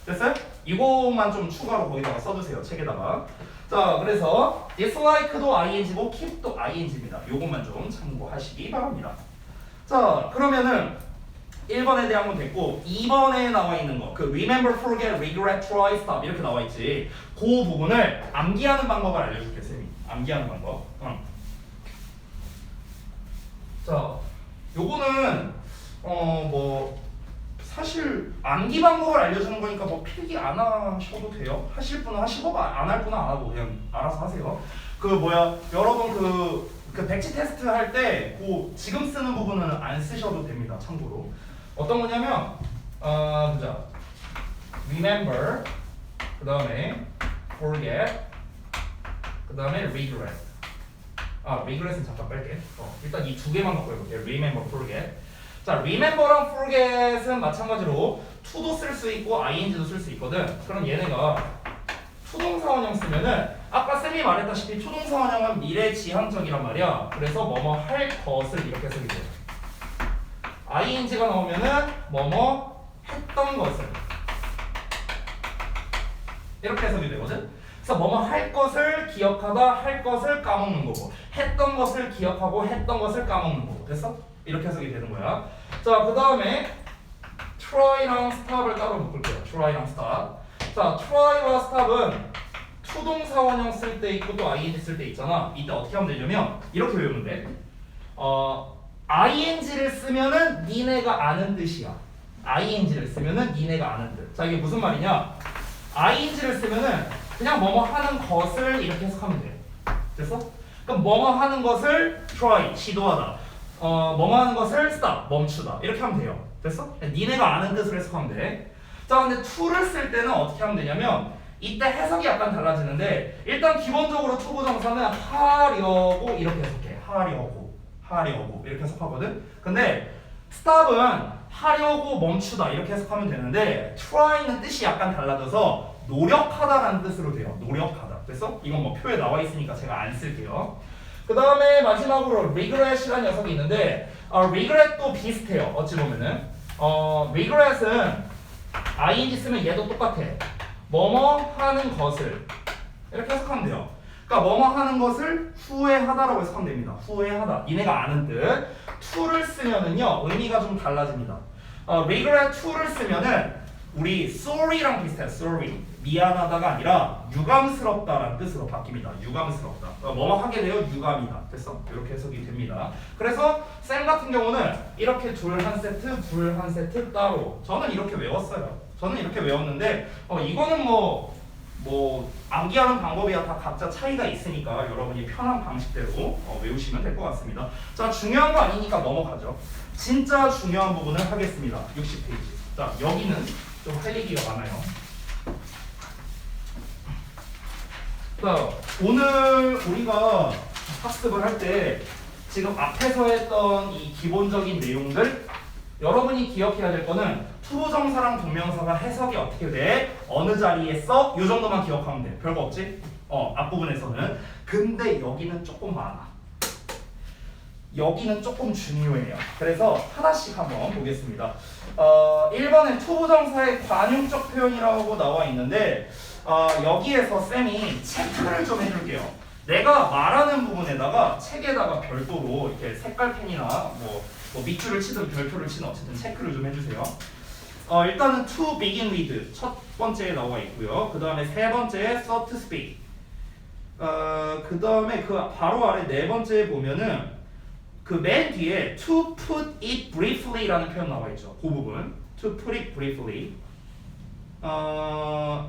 됐어요? 이거만 좀 추가로 거기다가 써주세요. 책에다가. 자, 그래서 dislike도 ing고 keep도 ing입니다. 요것만 좀 참고하시기 바랍니다. 자, 그러면은 1번에 대한 건 됐고 2번에 나와 있는 거 remember, forget, regret, try, stop 이렇게 나와 있지. 그 부분을 암기하는 방법을 알려줄게 쌤이. 암기하는 방법. 자, 요거는 사실 암기 방법을 알려주는 거니까 필기 안 하셔도 돼요. 하실 분은 하시고 안 할 분은 안 하고 그냥 알아서 하세요. 여러분 그 백지 테스트 할 때 지금 쓰는 부분은 안 쓰셔도 됩니다. 참고로 어떤 거냐면 보자. remember 그 다음에 forget 그 다음에 regret. regret은 잠깐 뺄게. 일단 이 두 개만 갖고 해볼게요. remember, forget. 자, remember랑 forget은 마찬가지로 to도 쓸 수 있고 ing도 쓸 수 있거든. 그럼 얘네가 투동사 원형 쓰면은 아까 쌤이 말했다시피 투동사 원형은 미래지향적이란 말이야. 그래서 뭐뭐 할 것을 이렇게 쓰게 돼요. ing가 나오면은 뭐뭐 했던 것을 이렇게 해석이 되거든. 그래서 뭐뭐 할 것을 기억하다 할 것을 까먹는 거고 했던 것을 기억하고 했던 것을 까먹는 거고. 됐어? 이렇게 해석이 되는 거야. 자, 그 다음에 try랑 stop을 따로 묶을게요. try랑 stop. 자, try와 stop은 투동사 원형 쓸 때 있고 또 ing 쓸 때 있잖아. 이때 어떻게 하면 되냐면 이렇게 외우면 돼. ing를 쓰면은 니네가 아는 뜻이야. ing를 쓰면은 니네가 아는 뜻. 자, 이게 무슨 말이냐? ing를 쓰면은 그냥 뭐뭐 하는 것을 이렇게 해석하면 돼. 됐어? 그럼 뭐뭐 하는 것을 try 시도하다. 뭐뭐 하는 것을 stop 멈추다. 이렇게 하면 돼요. 됐어? 니네가 아는 뜻을 해석하면 돼. 자, 근데 to를 쓸 때는 어떻게 하면 되냐면 이때 해석이 약간 달라지는데 일단 기본적으로 to 부정사는 하려고 이렇게 해석해. 하려고 이렇게 해석하거든. 근데 stop은 하려고 멈추다 이렇게 해석하면 되는데 try는 뜻이 약간 달라져서 노력하다라는 뜻으로 돼요. 노력하다. 됐어? 이건 뭐 표에 나와 있으니까 제가 안 쓸게요. 그 다음에 마지막으로 regret이라는 녀석이 있는데 regret도 비슷해요. 어찌 보면은 regret은 ing 쓰면 얘도 똑같아. 뭐뭐 하는 것을 이렇게 해석하면 돼요. 그러니까 뭐뭐 하는 것을 후회하다라고 해석하면 됩니다. 후회하다. 니네가 아는 뜻. to를 쓰면은요 의미가 좀 달라집니다. regret to를 쓰면은 우리 sorry랑 비슷해요. sorry. 미안하다가 아니라 유감스럽다라는 뜻으로 바뀝니다. 유감스럽다. 뭐뭐 하게 되어 유감이다. 됐어? 이렇게 해석이 됩니다. 그래서 쌤 같은 경우는 이렇게 둘 한 세트, 둘 한 세트 따로. 저는 이렇게 외웠어요. 저는 이렇게 외웠는데 이거는 뭐 암기하는 방법이야 다 각자 차이가 있으니까 여러분이 편한 방식대로 외우시면 될 것 같습니다. 자, 중요한 거 아니니까 넘어가죠. 진짜 중요한 부분을 하겠습니다. 60페이지. 자, 여기는 좀 할 얘기가 많아요. 자, 오늘 우리가 학습을 할 때 지금 앞에서 했던 이 기본적인 내용들 여러분이 기억해야 될 거는 투부정사랑 동명사가 해석이 어떻게 돼? 어느 자리에 써? 이 정도만 기억하면 돼. 별거 없지? 앞부분에서는. 근데 여기는 조금 많아. 여기는 조금 중요해요. 그래서 하나씩 한번 보겠습니다. 1번에 투부정사의 관용적 표현이라고 나와 있는데 여기에서 쌤이 체크를 좀 해줄게요. 내가 말하는 부분에다가 책에다가 별도로 이렇게 색깔펜이나 뭐 밑줄을 치든 별표를 치든 어쨌든 체크를 좀 해주세요. 일단은 to begin with 첫 번째에 나와 있고요. 그 다음에 세 번째에 so to speak. 그 다음에 그 바로 아래 네 번째에 보면은 그 맨 뒤에 to put it briefly라는 표현 나와 있죠. 그 부분 to put it briefly.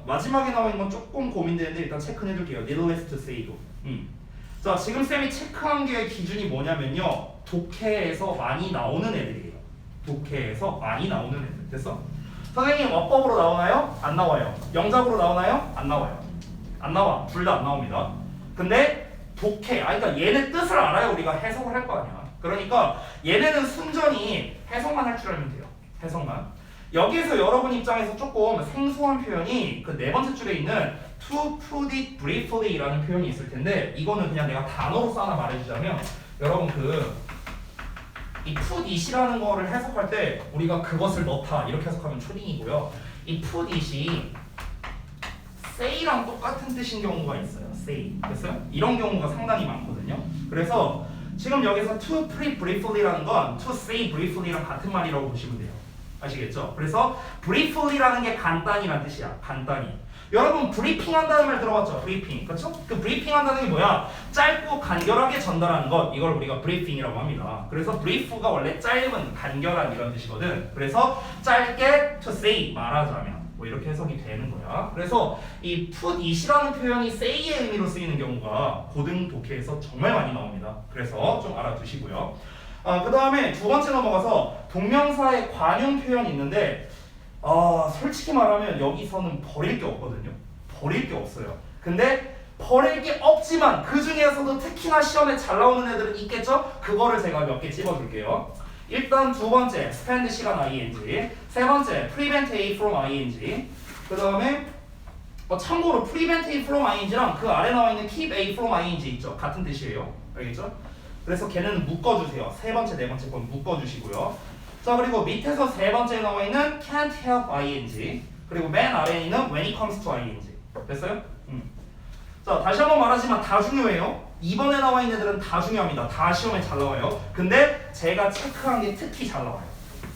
마지막에 나와 있는 건 조금 고민되는데 일단 체크는 해둘게요. needless to say도. 자, 지금 쌤이 체크한 게 기준이 뭐냐면요. 독해에서 많이 나오는 애들이에요. 독해에서 많이 나오는 애들. 됐어? 선생님 어법으로 나오나요? 안 나와요. 영작으로 나오나요? 안 나와요. 안 나와. 둘 다 안 나옵니다. 근데 독해, 그러니까 얘네 뜻을 알아야 우리가 해석을 할 거 아니야. 그러니까 얘네는 순전히 해석만 할 줄 알면 돼요. 해석만. 여기에서 여러분 입장에서 조금 생소한 표현이 그 네 번째 줄에 있는 to put it briefly라는 표현이 있을 텐데 이거는 그냥 내가 단어로서 하나 말해주자면 여러분 이 put it이라는 거를 해석할 때 우리가 그것을 넣다 이렇게 해석하면 초딩이고요. 이 put it이 say랑 똑같은 뜻인 경우가 있어요. say. 됐어요? 이런 경우가 상당히 많거든요. 그래서 지금 여기서 to put it briefly라는 건 to say briefly랑 같은 말이라고 보시면 돼요. 아시겠죠? 그래서 briefly라는 게 간단히란 뜻이야. 간단히. 여러분 브리핑 한다는 말 들어봤죠? 브리핑. 그렇죠? 그 브리핑 한다는 게 뭐야? 짧고 간결하게 전달하는 것. 이걸 우리가 브리핑이라고 합니다. 그래서 brief가 원래 짧은, 간결한 이런 뜻이거든. 그래서 짧게 to say 말하자면 뭐 이렇게 해석이 되는 거야. 그래서 이 put it이라는 표현이 say의 의미로 쓰이는 경우가 고등 독해에서 정말 많이 나옵니다. 그래서 좀 알아두시고요. 그 다음에 두 번째 넘어가서 동명사의 관용 표현이 있는데 솔직히 말하면 여기서는 버릴 게 없거든요. 버릴 게 없어요. 근데 버릴 게 없지만 그 중에서도 특히나 시험에 잘 나오는 애들은 있겠죠? 그거를 제가 몇 개 찝어줄게요. 일단 두 번째 spend 시간 ing, 세 번째 prevent a from ing, 그 다음에 참고로 prevent a from ing랑 그 아래 나와 있는 keep a from ing 있죠? 같은 뜻이에요. 알겠죠? 그래서 걔는 묶어주세요. 세 번째, 네 번째 건 묶어주시고요. 자, 그리고 밑에서 세 번째에 나와 있는 can't help ing, 그리고 맨 아래에 있는 when it comes to ing. 됐어요? 자, 다시 한번 말하지만 다 중요해요. 2번에 나와 있는 애들은 다 중요합니다. 다 시험에 잘 나와요. 근데 제가 체크한 게 특히 잘 나와요.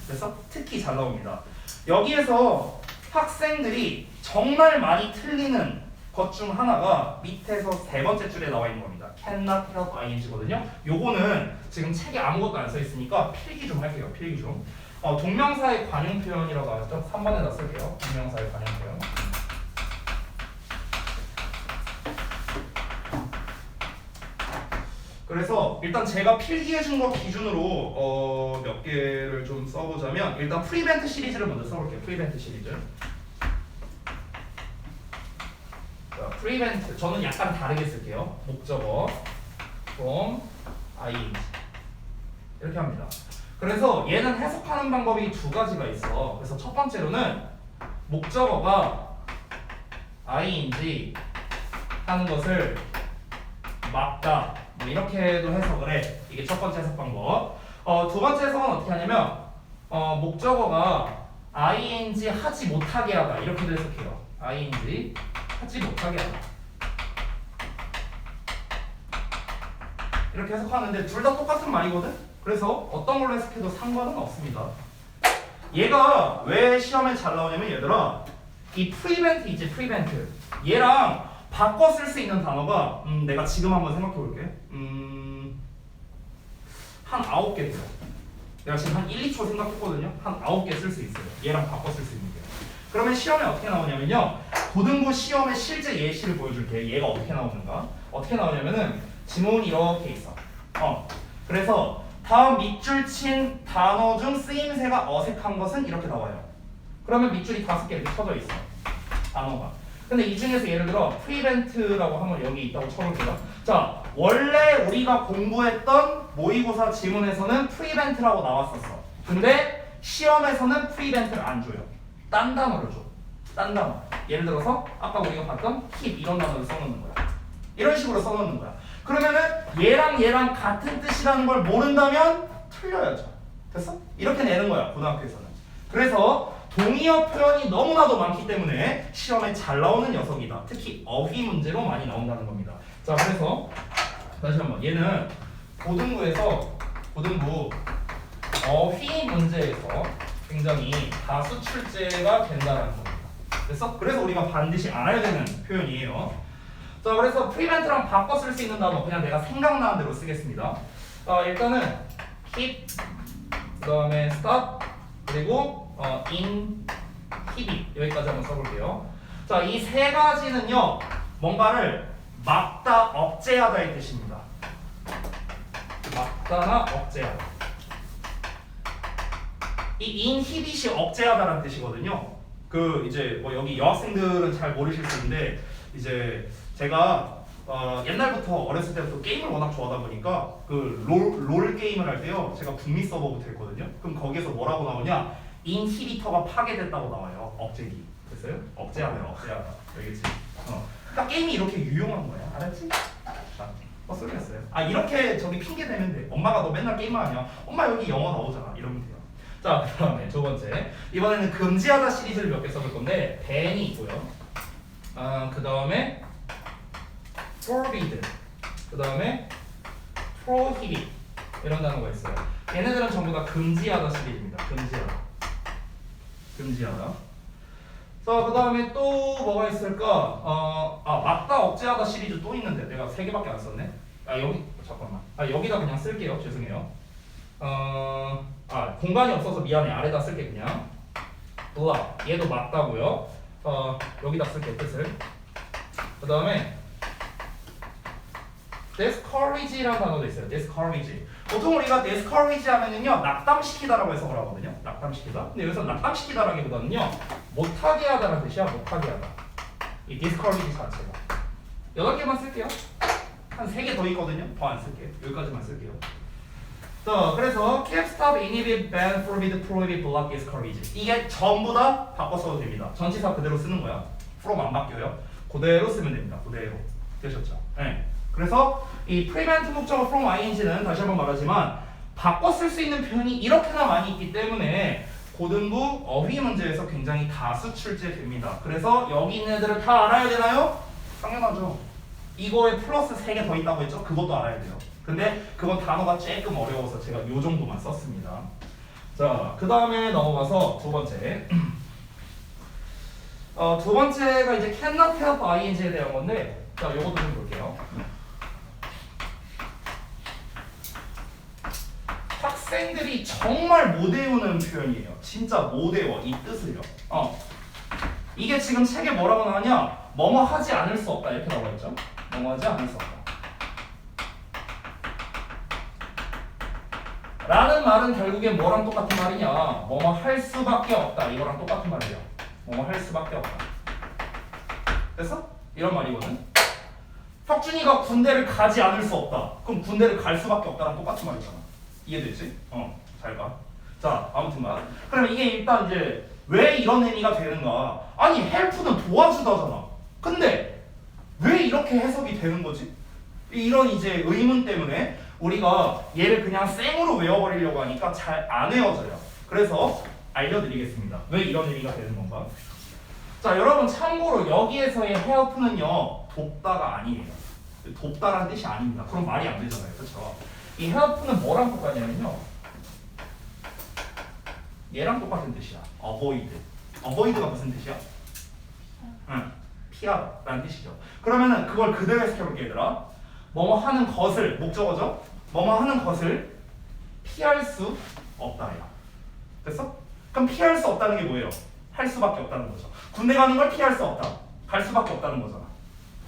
그래서 특히 잘 나옵니다. 여기에서 학생들이 정말 많이 틀리는 것 중 하나가 밑에서 세 번째 줄에 나와 있는 겁니다. cannot help ing거든요. 요거는 지금 책에 아무것도 안 써 있으니까 필기 좀 할게요. 필기 좀. 동명사의 관용 표현이라고 나왔죠? 3번에다 쓸게요. 동명사의 관용 표현. 그래서 일단 제가 필기해준 거 기준으로 몇 개를 좀 써보자면 일단 프리벤트 시리즈를 먼저 써볼게요. 프리벤트 시리즈. 자, 프리벤트 저는 약간 다르게 쓸게요. 목적어 from ing 이렇게 합니다. 그래서 얘는 해석하는 방법이 두 가지가 있어. 그래서 첫 번째로는 목적어가 ing 하는 것을 막다 뭐 이렇게도 해석을 해. 이게 첫 번째 해석 방법. 두 번째 해석은 어떻게 하냐면 목적어가 ing 하지 못하게 하다 이렇게도 해석해요. ing 하지 못하게 하다. 이렇게 해석하는데 둘 다 똑같은 말이거든? 그래서 어떤 걸로 해석해도 상관은 없습니다. 얘가 왜 시험에 잘 나오냐면 얘들아 이 프리벤트 있지 프리벤트 얘랑 바꿔 쓸 수 있는 단어가 내가 지금 한번 생각해 볼게 한 9개 돼요. 내가 지금 한 1, 2초 생각했거든요. 한 9개 쓸 수 있어요. 얘랑 바꿔 쓸 수 있는 게. 그러면 시험에 어떻게 나오냐면요. 고등부 시험의 실제 예시를 보여줄게. 얘가 어떻게 나오는가. 어떻게 나오냐면은 지문이 이렇게 있어. 그래서 다음 밑줄 친 단어 중 쓰임새가 어색한 것은 이렇게 나와요. 그러면 밑줄이 5개 이렇게 쳐져 있어. 단어가. 근데 이 중에서 예를 들어 프리벤트라고 한번 여기 있다고 쳐볼게요. 자, 원래 우리가 공부했던 모의고사 지문에서는 프리벤트라고 나왔었어. 근데 시험에서는 프리벤트를 안 줘요. 딴 단어를 줘. 딴 단어. 예를 들어서 아까 우리가 봤던 힙 이런 단어를 써놓는 거야. 이런 식으로 써놓는 거야. 그러면은 얘랑 같은 뜻이라는 걸 모른다면 틀려야죠. 됐어? 이렇게 내는 거야 고등학교에서는. 그래서 동의어 표현이 너무나도 많기 때문에 시험에 잘 나오는 녀석이다. 특히 어휘 문제로 많이 나온다는 겁니다. 자, 그래서 다시 한번 얘는 고등부 어휘 문제에서 굉장히 다수 출제가 된다는 겁니다. 됐어? 그래서 우리가 반드시 알아야 되는 표현이에요. 자, 그래서 프리벤트랑 바꿔 쓸 수 있는 단어 그냥 내가 생각나는 대로 쓰겠습니다. 일단은 keep, 그 다음에 stop, 그리고 in, keep 여기까지 한번 써볼게요. 자, 이 세 가지는요 뭔가를 막다, 억제하다의 뜻입니다. 막다나 억제하다. 이 inhibit이 억제하다라는 뜻이거든요. 그 이제 뭐 여기 여학생들은 잘 모르실 수 있는데 이제 제가 옛날부터 어렸을 때부터 게임을 워낙 좋아하다 보니까 그 롤 게임을 할 때요 제가 북미 서버부터 했거든요. 그럼 거기에서 뭐라고 나오냐? 인히비터가 파괴됐다고 나와요. 억제기. 됐어요? 억제하네요. 억제하다. 알겠지? 그러니까 게임이 이렇게 유용한 거야. 알았지? 헛소리였어요. 이렇게 저기 핑계 대면 돼. 엄마가 너 맨날 게임만 하냐? 엄마 여기 영어 나오잖아. 이러면 돼요. 자, 그 다음에 두 번째. 이번에는 금지하다 시리즈를 몇 개 써볼 건데 ban이 있고요. 그 다음에 forbid, 그 다음에 prohibit 이런 단어가 있어요. 얘네들은 전부 다 금지하다 시리즈입니다. 금지하다. 자, 그 다음에 또 뭐가 있을까? 막다 억제하다 시리즈 또 있는데 내가 3개밖에 안 썼네. 여기 잠깐만. 여기다 그냥 쓸게요. 죄송해요. 공간이 없어서 미안해. 아래다 쓸게 그냥. block 얘도 막다고요. 여기다 쓸게 뜻을. 그 다음에 discourage라는 단어도 있어요. discourage. 보통 우리가 discourage 하면은요 낙담시키다라고 해석을 하거든요. 낙담시키다. 근데 여기서 낙담시키다라기보다는요 못하게 하다라는 뜻이야. 못하게 하다. 이 discourage 자체가 8개만 쓸게요. 한 3개 더 있거든요. 더 안 쓸게요. 여기까지만 쓸게요. 자, 그래서 keep, stop, inhibit, ban, forbid, prohibit, block, discourage 이게 전부 다 바꿔 써도 됩니다. 전치사 그대로 쓰는 거야. from 안 바뀌어요. 그대로 쓰면 됩니다. 그대로. 되셨죠? 네. 그래서 이 prevent 목적어 from ing는 다시 한번 말하지만 바꿔 쓸 수 있는 표현이 이렇게나 많이 있기 때문에 고등부 어휘 문제에서 굉장히 다수 출제됩니다. 그래서 여기 있는 애들을 다 알아야 되나요? 당연하죠. 이거에 플러스 3개 더 있다고 했죠? 그것도 알아야 돼요. 근데 그건 단어가 조금 어려워서 제가 요 정도만 썼습니다. 자, 그 다음에 넘어가서 두 번째. 두 번째가 이제 cannot help ing에 대한 건데, 자, 요것도 좀 볼게요. 학생들이 정말 못 외우는 표현이에요. 진짜 못 외워 이 뜻을요. 이게 지금 책에 뭐라고 나오냐? 뭐뭐 하지 않을 수 없다 이렇게 나와 있죠. 뭐뭐 하지 않을 수 없다. 라는 말은 결국에 뭐랑 똑같은 말이냐? 뭐뭐 할 수밖에 없다. 이거랑 똑같은 말이에요. 뭐뭐 할 수밖에 없다. 됐어? 이런 말이거든. 혁준이가 군대를 가지 않을 수 없다. 그럼 군대를 갈 수밖에 없다랑 똑같은 말이잖아. 이해되지? 잘 봐. 자, 아무튼 말. 그러면 이게 일단 이제 왜 이런 의미가 되는가? 아니, 헬프는 도와주다잖아. 근데 왜 이렇게 해석이 되는 거지? 이런 이제 의문 때문에 우리가 얘를 그냥 생으로 외워버리려고 하니까 잘 안 외워져요. 그래서 알려드리겠습니다. 왜 이런 의미가 되는 건가? 자, 여러분 참고로 여기에서의 help는요 돕다가 아니에요. 돕다라는 뜻이 아닙니다. 그럼 말이 안 되잖아요. 그렇죠? 이 help는 뭐랑 똑같냐면요. 얘랑 똑같은 뜻이야. avoid. avoid가 무슨 뜻이야? 응, 피하다라는 뜻이죠. 그러면은 그걸 그대로 해석해볼게 얘들아. 뭐뭐 하는 것을 목적어죠? 뭐뭐 하는 것을 피할 수 없다야. 됐어? 그럼 피할 수 없다는 게 뭐예요? 할 수밖에 없다는 거죠. 군대 가는 걸 피할 수 없다. 갈 수밖에 없다는 거잖아.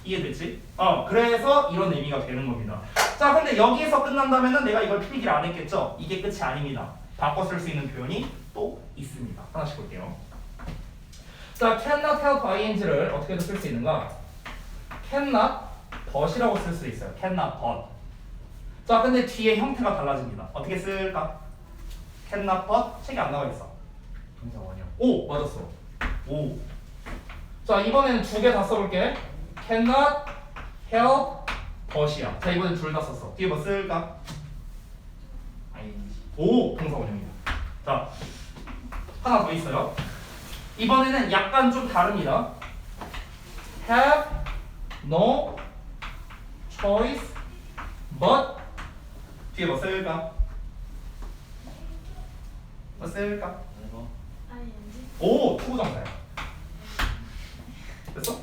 이해됐지? 그래서 이런 의미가 되는 겁니다. 자, 근데 여기에서 끝난다면은 내가 이걸 필기를 안 했겠죠? 이게 끝이 아닙니다. 바꿔 쓸 수 있는 표현이 또 있습니다. 하나씩 볼게요. 자, cannot help ing를 어떻게든 쓸 수 있는가? cannot but이라고 쓸 수 있어요. cannot but. 자, 근데 뒤에 형태가 달라집니다. 어떻게 쓸까? cannot but 책에 안 나와 있어. 동사 원형. 오, 맞았어. 오. 자, 이번에는 두 개 다 써볼게. cannot help but이야. 자, 이번엔 둘 다 썼어. 뒤에 뭐 쓸까? ing. 오, 동사 원형이야. 자, 하나 더 있어요. 이번에는 약간 좀 다릅니다. have no choice but 뒤에 뭐 쓸까? 뭐 쓸까? 이거 ing. 오, 투부정사야. 됐어?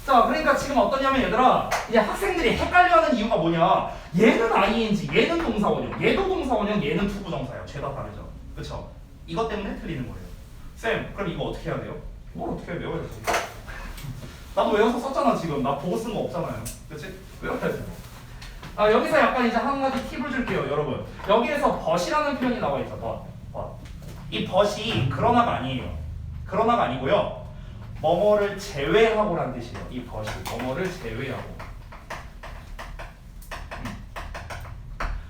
자, 그러니까 지금 어떠냐면 얘들아, 이제 학생들이 헷갈려하는 이유가 뭐냐? 얘는 ing, 얘는 동사원형, 얘도 동사원형, 얘는 투부정사야. 죄다 다르죠. 그쵸? 이것 때문에 틀리는 거예요. 쌤, 그럼 이거 어떻게 해야 돼요? 이걸 어떻게 외워야지? 나도 외워서 썼잖아 지금. 나 보고 쓴 거 없잖아요. 그치? 외워야지 뭐. 여기서 약간 이제 한 가지 팁을 줄게요, 여러분. 여기에서 but이라는 표현이 나와 있죠. but. 이 but이 그러나가 아니에요. 그러나가 아니고요. 뭐뭐를 제외하고라는 뜻이에요. 이 but이 뭐뭐를 제외하고.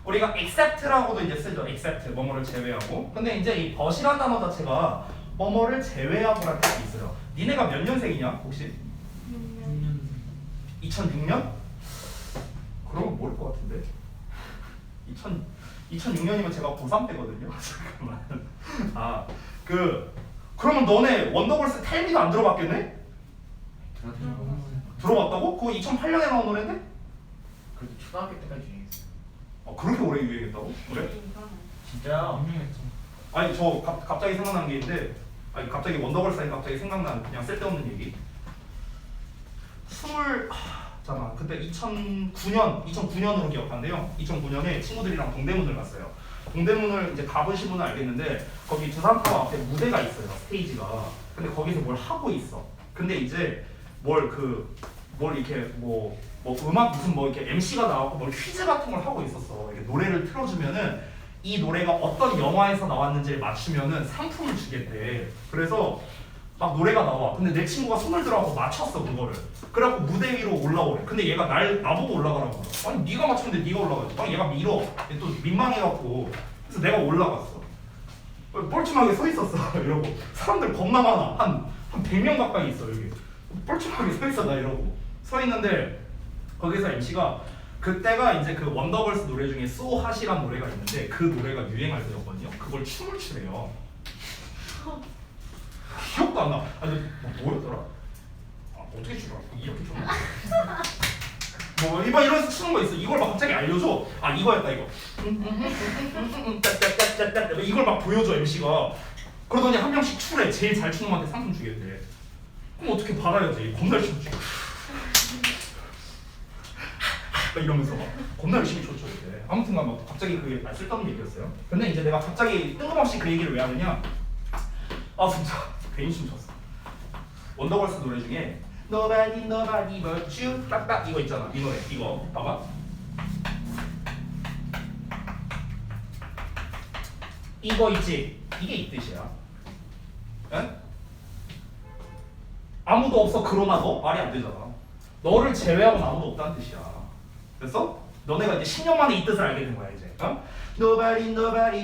우리가 except라고도 이제 쓰죠. except 뭐뭐를 제외하고. 근데 이제 이 but이라는 단어 자체가 뭐뭐를 제외하고라는 뜻이 있어요. 니네가 몇 년생이냐 혹시? 2006년? 그러면 모를 것 같은데. 2006년이면 제가 고3 때거든요. 잠깐만. 그러면 너네 원더걸스 텔미도 안 들어봤겠네? 들어봤다고? 그거 2008년에 나온 노래인데? 그래도 초등학교 때까지 유행했어요. 그렇게 오래 유행했다고? 그래? 진짜요? 아니 저 갑자기 생각나는 게 있는데, 아니 갑자기 원더걸스 하니 갑자기 생각나는 그냥 쓸데없는 얘기. 잠깐만, 그때 2009년으로 기억한대요. 2009년에 친구들이랑 동대문을 갔어요. 동대문을 이제 가보신 분은 알겠는데 거기 두산타워 앞에 무대가 있어요. 스테이지가. 근데 거기서 뭘 하고 있어. 근데 이제 뭘 이렇게 뭐 음악 무슨 뭐 이렇게 MC가 나왔고 뭘 퀴즈 같은 걸 하고 있었어. 이렇게 노래를 틀어주면은 이 노래가 어떤 영화에서 나왔는지를 맞추면은 상품을 주겠대. 그래서 막 노래가 나와. 근데 내 친구가 손을 들어가고 맞췄어 그거를. 그래갖고 무대 위로 올라오래. 근데 얘가 나보고 올라가라고. 아니 네가 맞췄는데 네가 올라가지. 막 얘가 밀어. 얘 또 민망해갖고. 그래서 내가 올라갔어. 뻘쭘하게 서 있었어. 이러고. 사람들 겁나 많아. 한 100명 가까이 있어 여기. 뻘쭘하게 서 있어 나 이러고. 서 있는데 거기서 MC가 그때가 이제 그 원더걸스 노래 중에 So Hot이라는 노래가 있는데 그 노래가 유행할 때였거든요. 그걸 춤을 추래요. 기억도 안 나. 아니 뭐였더라? 어떻게 추라? 이렇게 추나? 뭐 이러면서 추는 거 있어. 이걸 막 갑자기 알려줘. 이거였다 이거. 이걸 막 보여줘 MC가. 그러더니 한 명씩 추래. 제일 잘 추는 놈한테 상품 주겠대. 그럼 어떻게 받아야지. 겁나 열심히 추고. 이러면서 막 겁나 열심히 췄죠 이제. 아무튼간 막 갑자기 그게 쓸데없는 얘기였어요. 근데 이제 내가 갑자기 뜬금없이 그 얘기를 왜 하느냐? 진짜 괜히 춤췄어. 원더걸스 노래 중에 Nobody but you 딱딱 이거 있잖아. 이 노래 이거 봐봐. 이거 있지? 이게 이 뜻이야. 에? 아무도 없어 그러나 너? 말이 안 되잖아. 너를 제외하고는 아무도 없다는 뜻이야. 됐어? 너네가 이제 10년 만에 이 뜻을 알게 된 거야 이제. Nobody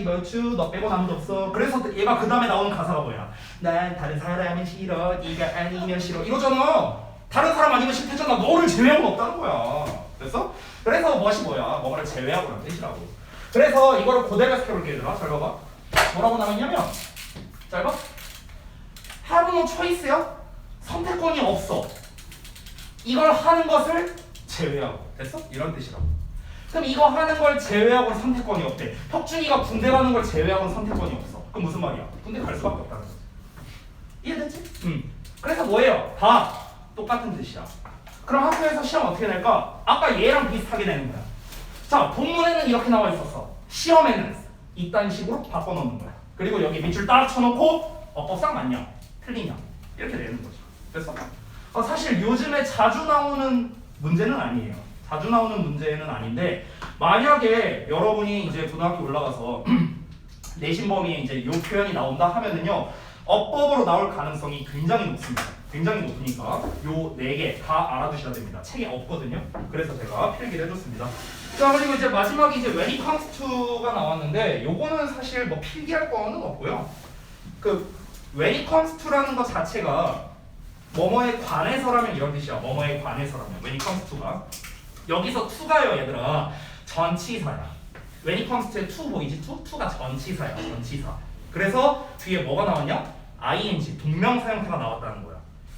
but you. 너 빼고는 아무도 없어. 그래서 얘가 그 다음에 나오는 가사가 뭐야? 난 다른 사람이 싫어. 네가 아니면 싫어. 이러잖아. 다른 사람 아니면 싫대잖아. 너를 제외하고는 없다는 거야. 됐어? 그래서 무엇이 뭐야? 뭐를 제외하고라는 뜻이라고. 그래서 이거를 그대로 해석해볼게 얘들아. 잘 봐봐. 뭐라고 나왔냐면 잘 봐. have no choice야. 선택권이 없어. 이걸 하는 것을 제외하고. 됐어? 이런 뜻이라고. 그럼 이거 하는 걸 제외하고는 선택권이 없대. 혁준이가 군대 가는 걸 제외하고는 선택권이 없어. 그럼 무슨 말이야? 군대 갈 수밖에 없다는 거지. 이해됐지? 그래서 뭐예요? 다 똑같은 뜻이야. 그럼 학교에서 시험 어떻게 낼까? 아까 얘랑 비슷하게 되는 거야. 자, 본문에는 이렇게 나와 있었어. 시험에는 이딴 식으로 바꿔놓는 거야. 그리고 여기 밑줄 딱 쳐놓고 어법상 맞냐? 틀리냐? 이렇게 되는 거죠. 됐어? 사실 요즘에 자주 나오는 문제는 아니에요. 자주 나오는 문제는 아닌데 만약에 여러분이 이제 고등학교 올라가서 내신 범위에 이제 이 표현이 나온다 하면은요 어법으로 나올 가능성이 굉장히 높습니다. 굉장히 높으니까 요 4개 다 알아두셔야 됩니다. 책에 없거든요. 그래서 제가 필기를 해줬습니다. 자, 그리고 이제 마지막에 이제 when it comes to가 나왔는데 요거는 사실 뭐 필기할 거는 없고요. 그 when it comes to라는 것 자체가 뭐뭐에 관해서라면 이런 뜻이야. 뭐뭐에 관해서라면 when it comes to가 여기서 to가요 얘들아 전치사야. when it comes to에 to 보이지? to가 전치사야. 전치사. 그래서 뒤에 뭐가 나왔냐? ing 동명사 형태가 나왔다는 거야.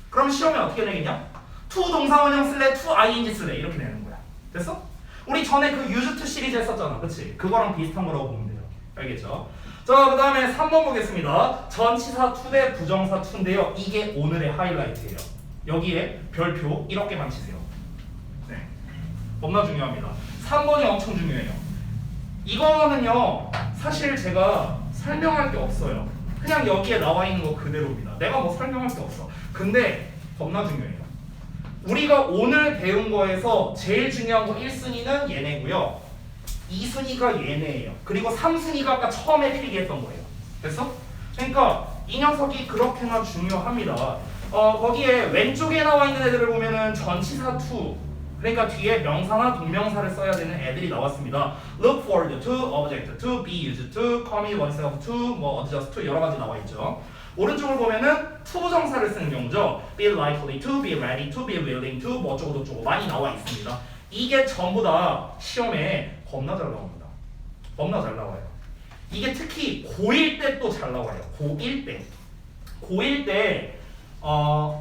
그럼 시험에 어떻게 되겠냐? to 동사원형 쓸래? to ing 쓸래? 이렇게 되는 거야. 됐어? 우리 전에 그 use to 시리즈 했었잖아. 그치? 그거랑 비슷한 거라고 보면 돼요. 알겠죠? 자, 그 다음에 3번 보겠습니다. 전치사 to 대 부정사 to인데요. 이게 오늘의 하이라이트예요. 여기에 별표 1개만 치세요. 네, 겁나 중요합니다. 3번이 엄청 중요해요. 이거는요 사실 제가 설명할 게 없어요. 그냥 여기에 나와 있는 거 그대로입니다. 내가 뭐 설명할 게 없어. 근데 겁나 중요해요. 우리가 오늘 배운 거에서 제일 중요한 거 1순위는 얘네고요. 2순위가 얘네예요. 그리고 3순위가 아까 처음에 필기했던 거예요. 됐어? 그러니까 이 녀석이 그렇게나 중요합니다. 거기에 왼쪽에 나와 있는 애들을 보면은 전치사 to 그러니까 뒤에 명사나 동명사를 써야 되는 애들이 나왔습니다. Look forward to, object to, be used to, commit oneself to, 뭐 adjust to 여러 가지 나와 있죠. 오른쪽을 보면은 to 부정사를 쓰는 경우죠. Be likely to, be ready to, be willing to, 뭐 어쩌고 저쩌고 많이 나와 있습니다. 이게 전부 다 시험에 겁나 잘 나옵니다. 겁나 잘 나와요. 이게 특히 고1 때 또 잘 나와요. 고1 때. 고1 때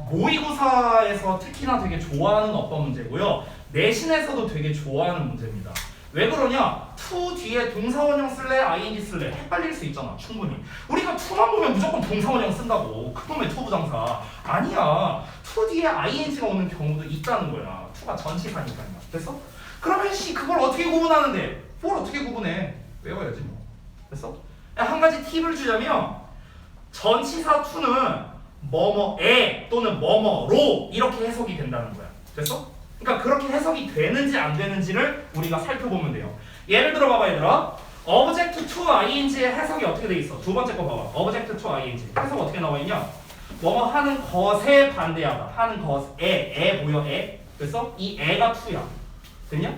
모의고사에서 특히나 되게 좋아하는 어법 문제고요. 내신에서도 되게 좋아하는 문제입니다. 왜 그러냐? to 뒤에 동사원형 쓸래? ing 쓸래? 헷갈릴 수 있잖아. 충분히. 우리가 to만 보면 무조건 동사원형 쓴다고. 그놈의 to 부정사. 아니야. to 뒤에 ing가 오는 경우도 있다는 거야. to가 전치사니까요. 됐어? 그러면 그걸 어떻게 구분하는데? 뭘 어떻게 구분해? 외워야지 뭐. 됐어? 한 가지 팁을 주자면 전치사 to는 뭐뭐에 또는 뭐뭐로 이렇게 해석이 된다는 거야. 됐어? 그러니까 그렇게 해석이 되는지 안 되는지를 우리가 살펴보면 돼요. 예를 들어 봐봐 얘들아. object to ing의 해석이 어떻게 돼 있어? 두 번째 거 봐봐. object to ing 해석 어떻게 나와 있냐? 뭐뭐 하는 것에 반대하다. 하는 것에 보여? 에? 됐어? 이 애가 to야. 됐냐?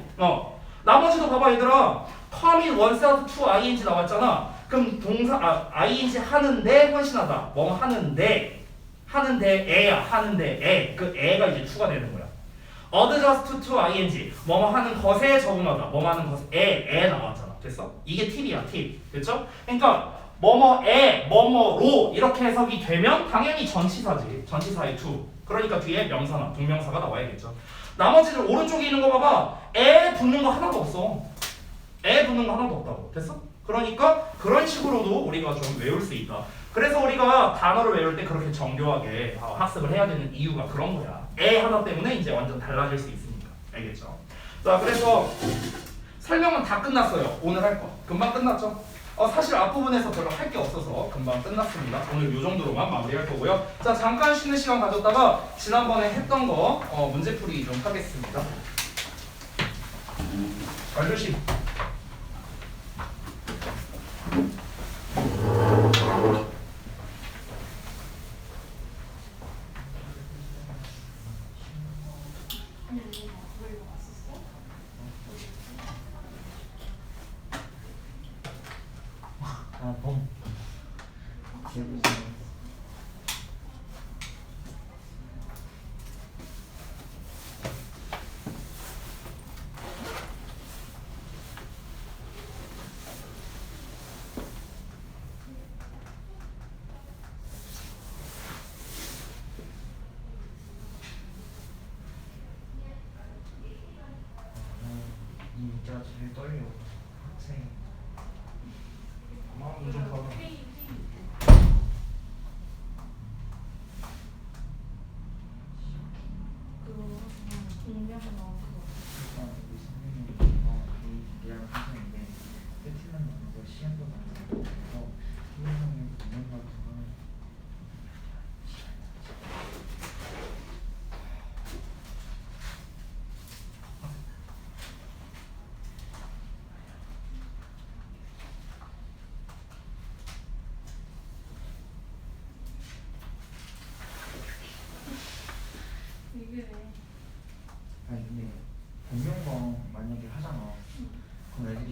나머지도 봐봐 얘들아. commit oneself to ing 나왔잖아. 그럼 동사 ing 하는데 헌신하다. 뭐뭐 하는데 애야. 하는데 애. 그 애가 이제 to가 되는 거야. adjust to ing 뭐뭐 하는 것에 적응하다. 뭐뭐 하는 것에 애 나왔잖아. 됐어? 이게 팁이야. 팁. 됐죠? 그러니까 뭐뭐에 뭐뭐로 이렇게 해석이 되면 당연히 전치사지. 전치사의 to. 그러니까 뒤에 명사나 동명사가 나와야겠죠. 나머지는 오른쪽에 있는 거 봐봐. 애 붙는 거 하나도 없어. 애 붙는 거 하나도 없다고. 됐어? 그러니까 그런 식으로도 우리가 좀 외울 수 있다. 그래서 우리가 단어를 외울 때 그렇게 정교하게 학습을 해야 되는 이유가 그런 거야. 애 하나 때문에 이제 완전 달라질 수 있으니까. 알겠죠? 자, 그래서 설명은 다 끝났어요. 오늘 할 거. 금방 끝났죠? 사실 앞부분에서 별로 할 게 없어서 금방 끝났습니다. 오늘 이 정도로만 마무리할 거고요. 자, 잠깐 쉬는 시간 가졌다가 지난번에 했던 거 문제풀이 좀 하겠습니다. 말조심.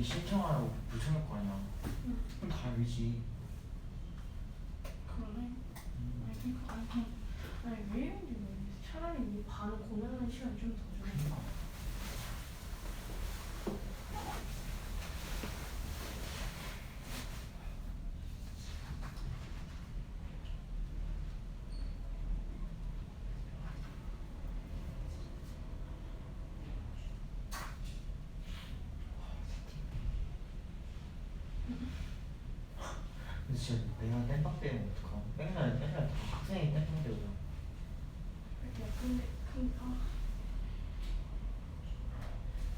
신청하라고 붙여놓을 거 아니야. 응. 그럼 다 알지. 그러네. 아니 그러니까 아니 왜 이런지 모르겠어. 차라리 이 반을 고민하는 시간 좀 더 주는. 근데 진짜 내가 땜빵 때리면 어떡함? 맨날 다 학생이 땜빵 때리잖아. 야 근데 아.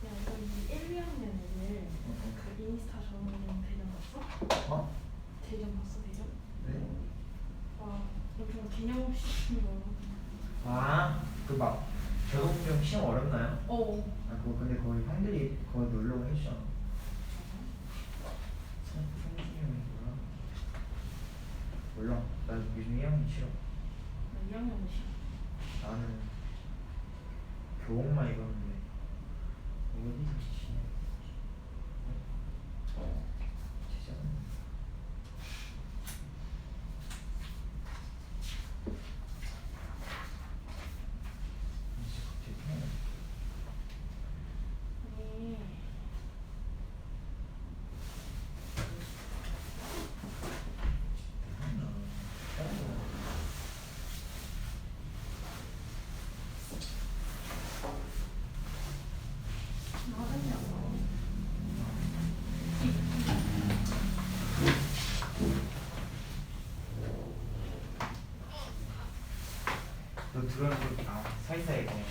야 이거 이제 1, 2학년 애들 그 인스타 전문 대전 봤어? 어? 대전 봤어 대전? 네. 와 엄청 개념 없이 뭐. 아, 그 막 저동경 시험 어렵나요? 어. 아, 그거 근데 거기 형들이 거기 놀러 해주잖아. 성준이 형이 몰라? 나 요즘 1학년 싫어. 나 2학년 싫어. 나는 교복만 입었는데 어디서 지치냐? 진짜. 진짜 갑자기 생각나. 아니 나가지 않아. 너 들어오는 거 사이사이 그냥.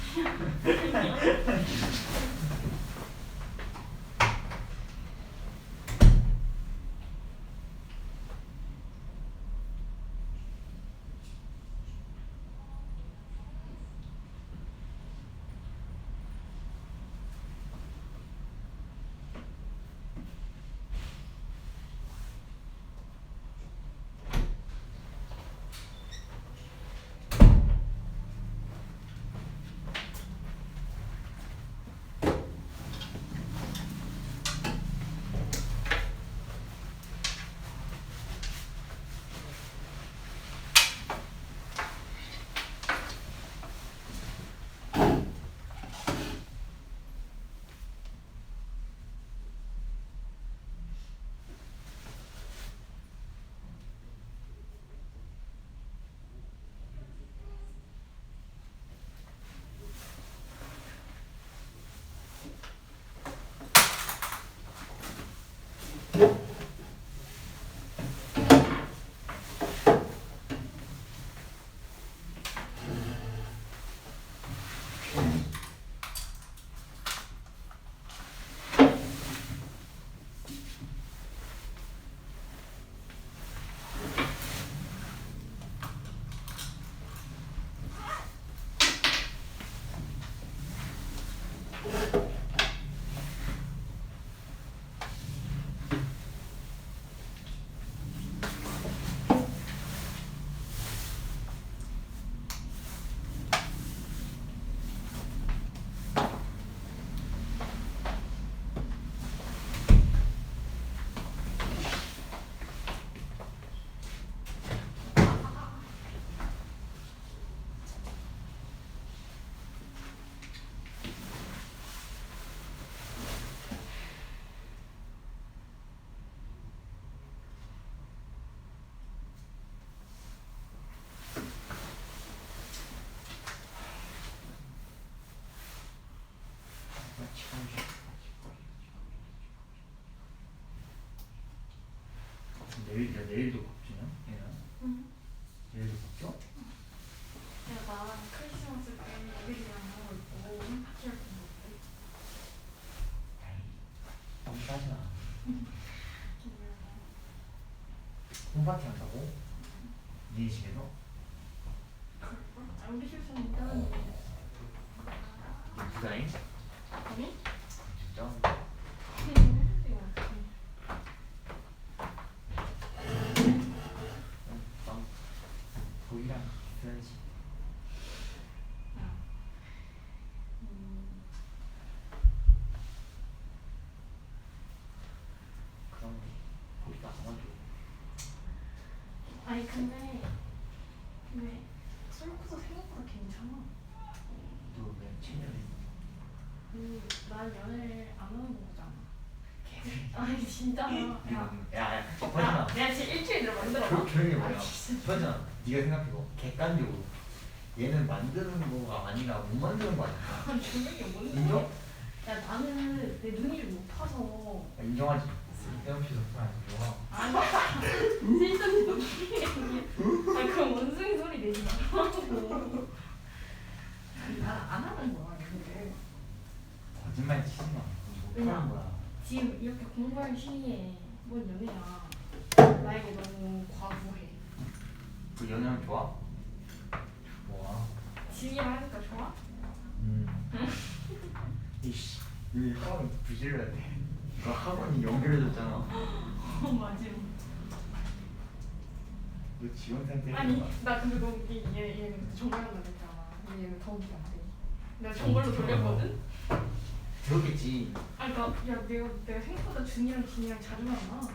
내일도 바뀌냐? 얘는? 응. 내일도 바뀌어? 내가 크리스마스 때 애들이랑 하고 있고 홈파티 할 건데. 너무 짜증나. 홈파티 한다고? 네 집에서? 우리 실수는 있다는데. 디자인? 아니? 진짜? 그냥 해줄 때가 없어. 난 거기랑 있어야지. 아니 근데 쏠코도 생각보다 괜찮아. 너왜 체념이? 난 연애를 안 하는 거잖아. 아니 진짜. 야, 버진아. 내가 지금 일주일 들어 만들어. 조용히 해봐. 아니, 진짜. 버진아, 네가 생각해봐. 객관적으로 얘는 만드는 거가 아니라 못 만드는 거 아니야? 아니 조용히 뭔 소리야? 인정? 야 나는 내 눈이 좀 높아서. 인정하지. 쓸데없이 높아 안 좋아. 아니 실전 높이. 아니 그럼 원숭이 소리 내지 말라고. 난안 하는 거야 연애를. 거짓말 치지 마. 못하는 거야. 지금 이렇게 공부할 시기에 뭔 연애야. 나에게 너무 과부해. 그 연애하면 좋아? 좋아. 지기랑 하니까 좋아? 이씨, 이 학원 부실러야 돼. 그 학원이 연결해줬잖아. 맞아. 너 지원 상태. 아니 나 근데 너무 웃긴 게 얘는 정말로 했잖아. 근데 얘는 더 웃기지 않대. 내가 정말로 돌렸거든? 그렇겠지. 아니 그러니까 야 내가 생각보다 준이랑 진이랑 자주 만나.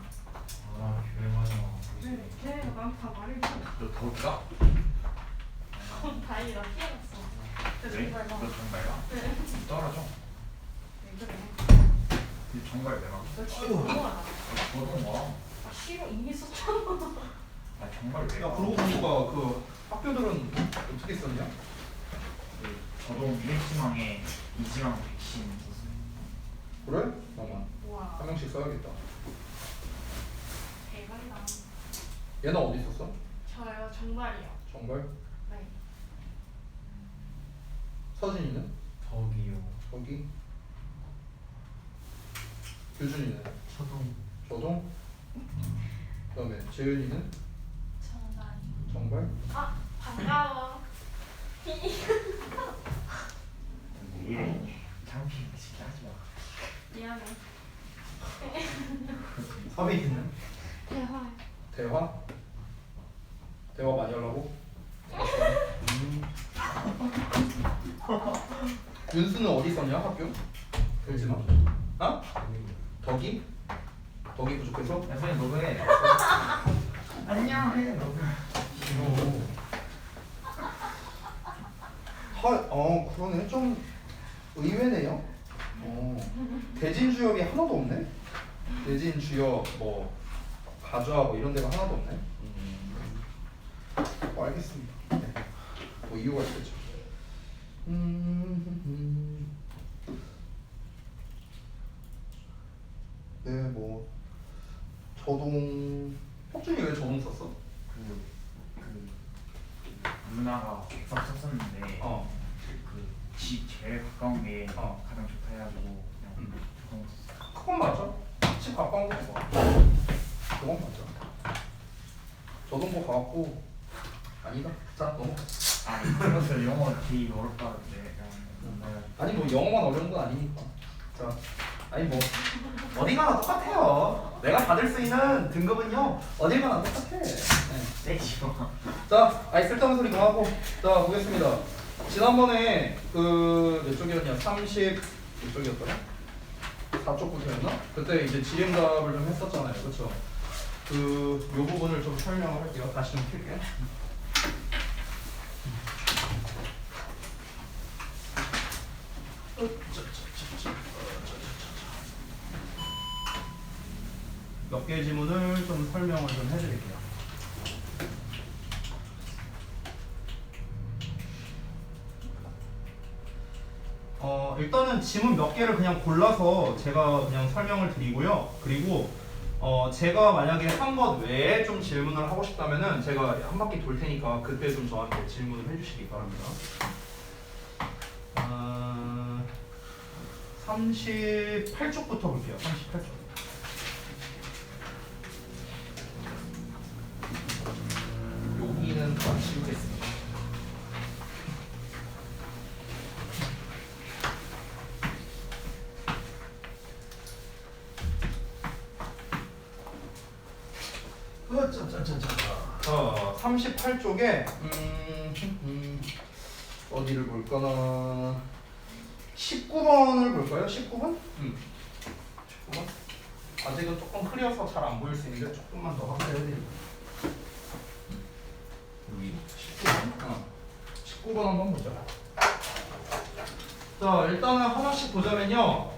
아, 조용하잖아. 네, 걔네가 나한테 다 말해줘. 너 더울까? 다행이다 피해갔어. 나 왜? 정말 막. 너 정말 가? 네. 떨어져. 왜 그래? 너 정말 왜 가? 너 진짜 너무하다. 너도 와. 아 싫어 이미 썼잖아. 아 정말 왜 야 가? 그러고 보니까 그 학교들은 어떻게 썼냐? 그 저도 미래지망에 이지망 백신 있었어요. 그래? 잠깐만 와 한 명씩 써야겠다. 대박이다. 얘는 어디 있었어? 저요 정말이요. 정말? 네. 서진이는? 저기요. 저기. 규준이는? 저도. 조동? 그다음에 재윤이는? 정말이. 정말? 아 반가워. 왜 이래? 창피해 진짜 하지 마. 미안해. 서빈이는? 대화. 대화? 대화 많이 하려고? 윤수는 어디 있었냐 학교? 들지 마. 어? 덕이? 덕이 부족해서? 야 선생님 너 왜? 안녕 해 너. 그러네. 좀 의외네요. 대진 주역이 하나도 없네. 대진 주역 뭐 가좌 뭐 이런 데가 하나도 없네. 알겠습니다. 네. 뭐 이유가 있겠죠. 네, 뭐 저동. 혁준이 왜 저동 썼어? 그 누나가 객석 썼었는데 어. 그집 제일 가까운 게 어. 가장 좋다 해가지고 그냥 저동 썼어. 그건 맞아. 집 가까운 거 좋아. 그건 맞아. 저동고 가갖고 아니다. 자 넘어. 아 이거 영어 되게 어렵다는데 아니 뭐 영어만 어려운 건 아니니까. 자, 아니 뭐 어디 가나 똑같아요. 내가 받을 수 있는 등급은요 어디 가나 똑같아. 네. 떼지마. 자, 아이 쓸데없는 소리 그만하고 자 보겠습니다. 지난번에 그 몇 쪽이었냐? 30 몇 쪽이었더라? 4쪽부터였나? 그때 이제 지름답을 좀 했었잖아요, 그렇죠? 그 요 부분을 좀 설명을 할게요. 다시 좀 킬게요. 몇 개의 지문을 좀 설명을 좀 해드릴게요. 일단은 지문 몇 개를 그냥 골라서 제가 그냥 설명을 드리고요. 그리고 제가 만약에 한 것 외에 좀 질문을 하고 싶다면은 제가 한 바퀴 돌 테니까 그때 좀 저한테 질문을 해주시기 바랍니다. 38쪽부터 볼게요. 38쪽. 여기는 다 지우겠습니다. 자, 38쪽에 어디를 볼까나 19번을 볼까요? 19번? 19번? 아직은 조금 흐려서 잘 안 보일 수 있는데 조금만 더 확대해드릴게요. 19번 한번 보자. 자, 일단은 하나씩 보자면요.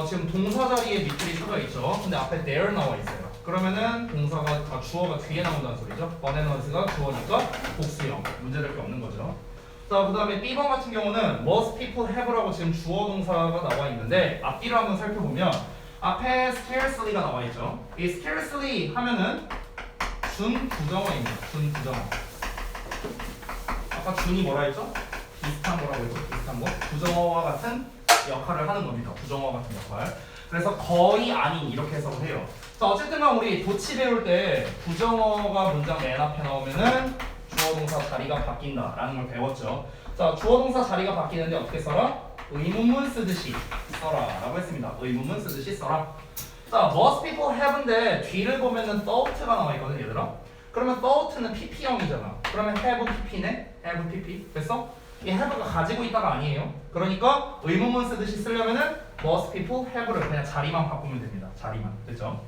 지금 동사 자리에 밑줄이 서져 있죠. 근데 앞에 there 나와 있어요. 그러면은 동사가 주어가 뒤에 나온다는 소리죠. 번에너스가 주어니까 복수형. 문제될 게 없는 거죠. 자, 그 다음에 B번 같은 경우는 most people have라고 지금 주어 동사가 나와 있는데 앞뒤를 한번 살펴보면 앞에 scarcely가 나와 있죠. 이 scarcely 하면은 준 부정어입니다. 준 부정어. 아까 준이 뭐라 했죠? 비슷한 거라고 했죠. 비슷한 거. 부정어와 같은 역할을 하는 겁니다. 부정어와 같은 역할. 그래서 거의 아닌 이렇게 해석을 해요. 자, 어쨌든 간 우리 도치 배울 때 부정어가 문장 맨 앞에 나오면은 주어 동사 자리가 바뀐다라는 걸 배웠죠. 자, 주어 동사 자리가 바뀌는데 어떻게 써라? 의문문 쓰듯이 써라라고 했습니다. 의문문 쓰듯이 써라. 자, most people have인데 뒤를 보면은 thought가 나와 있거든, 얘들아. 그러면 thought는 pp형이잖아. 그러면 have pp네? have pp. 됐어? 이 have가 가지고 있다가 아니에요. 그러니까 의문문 쓰듯이 쓰려면은 most people have를 그냥 자리만 바꾸면 됩니다. 자리만. 됐죠?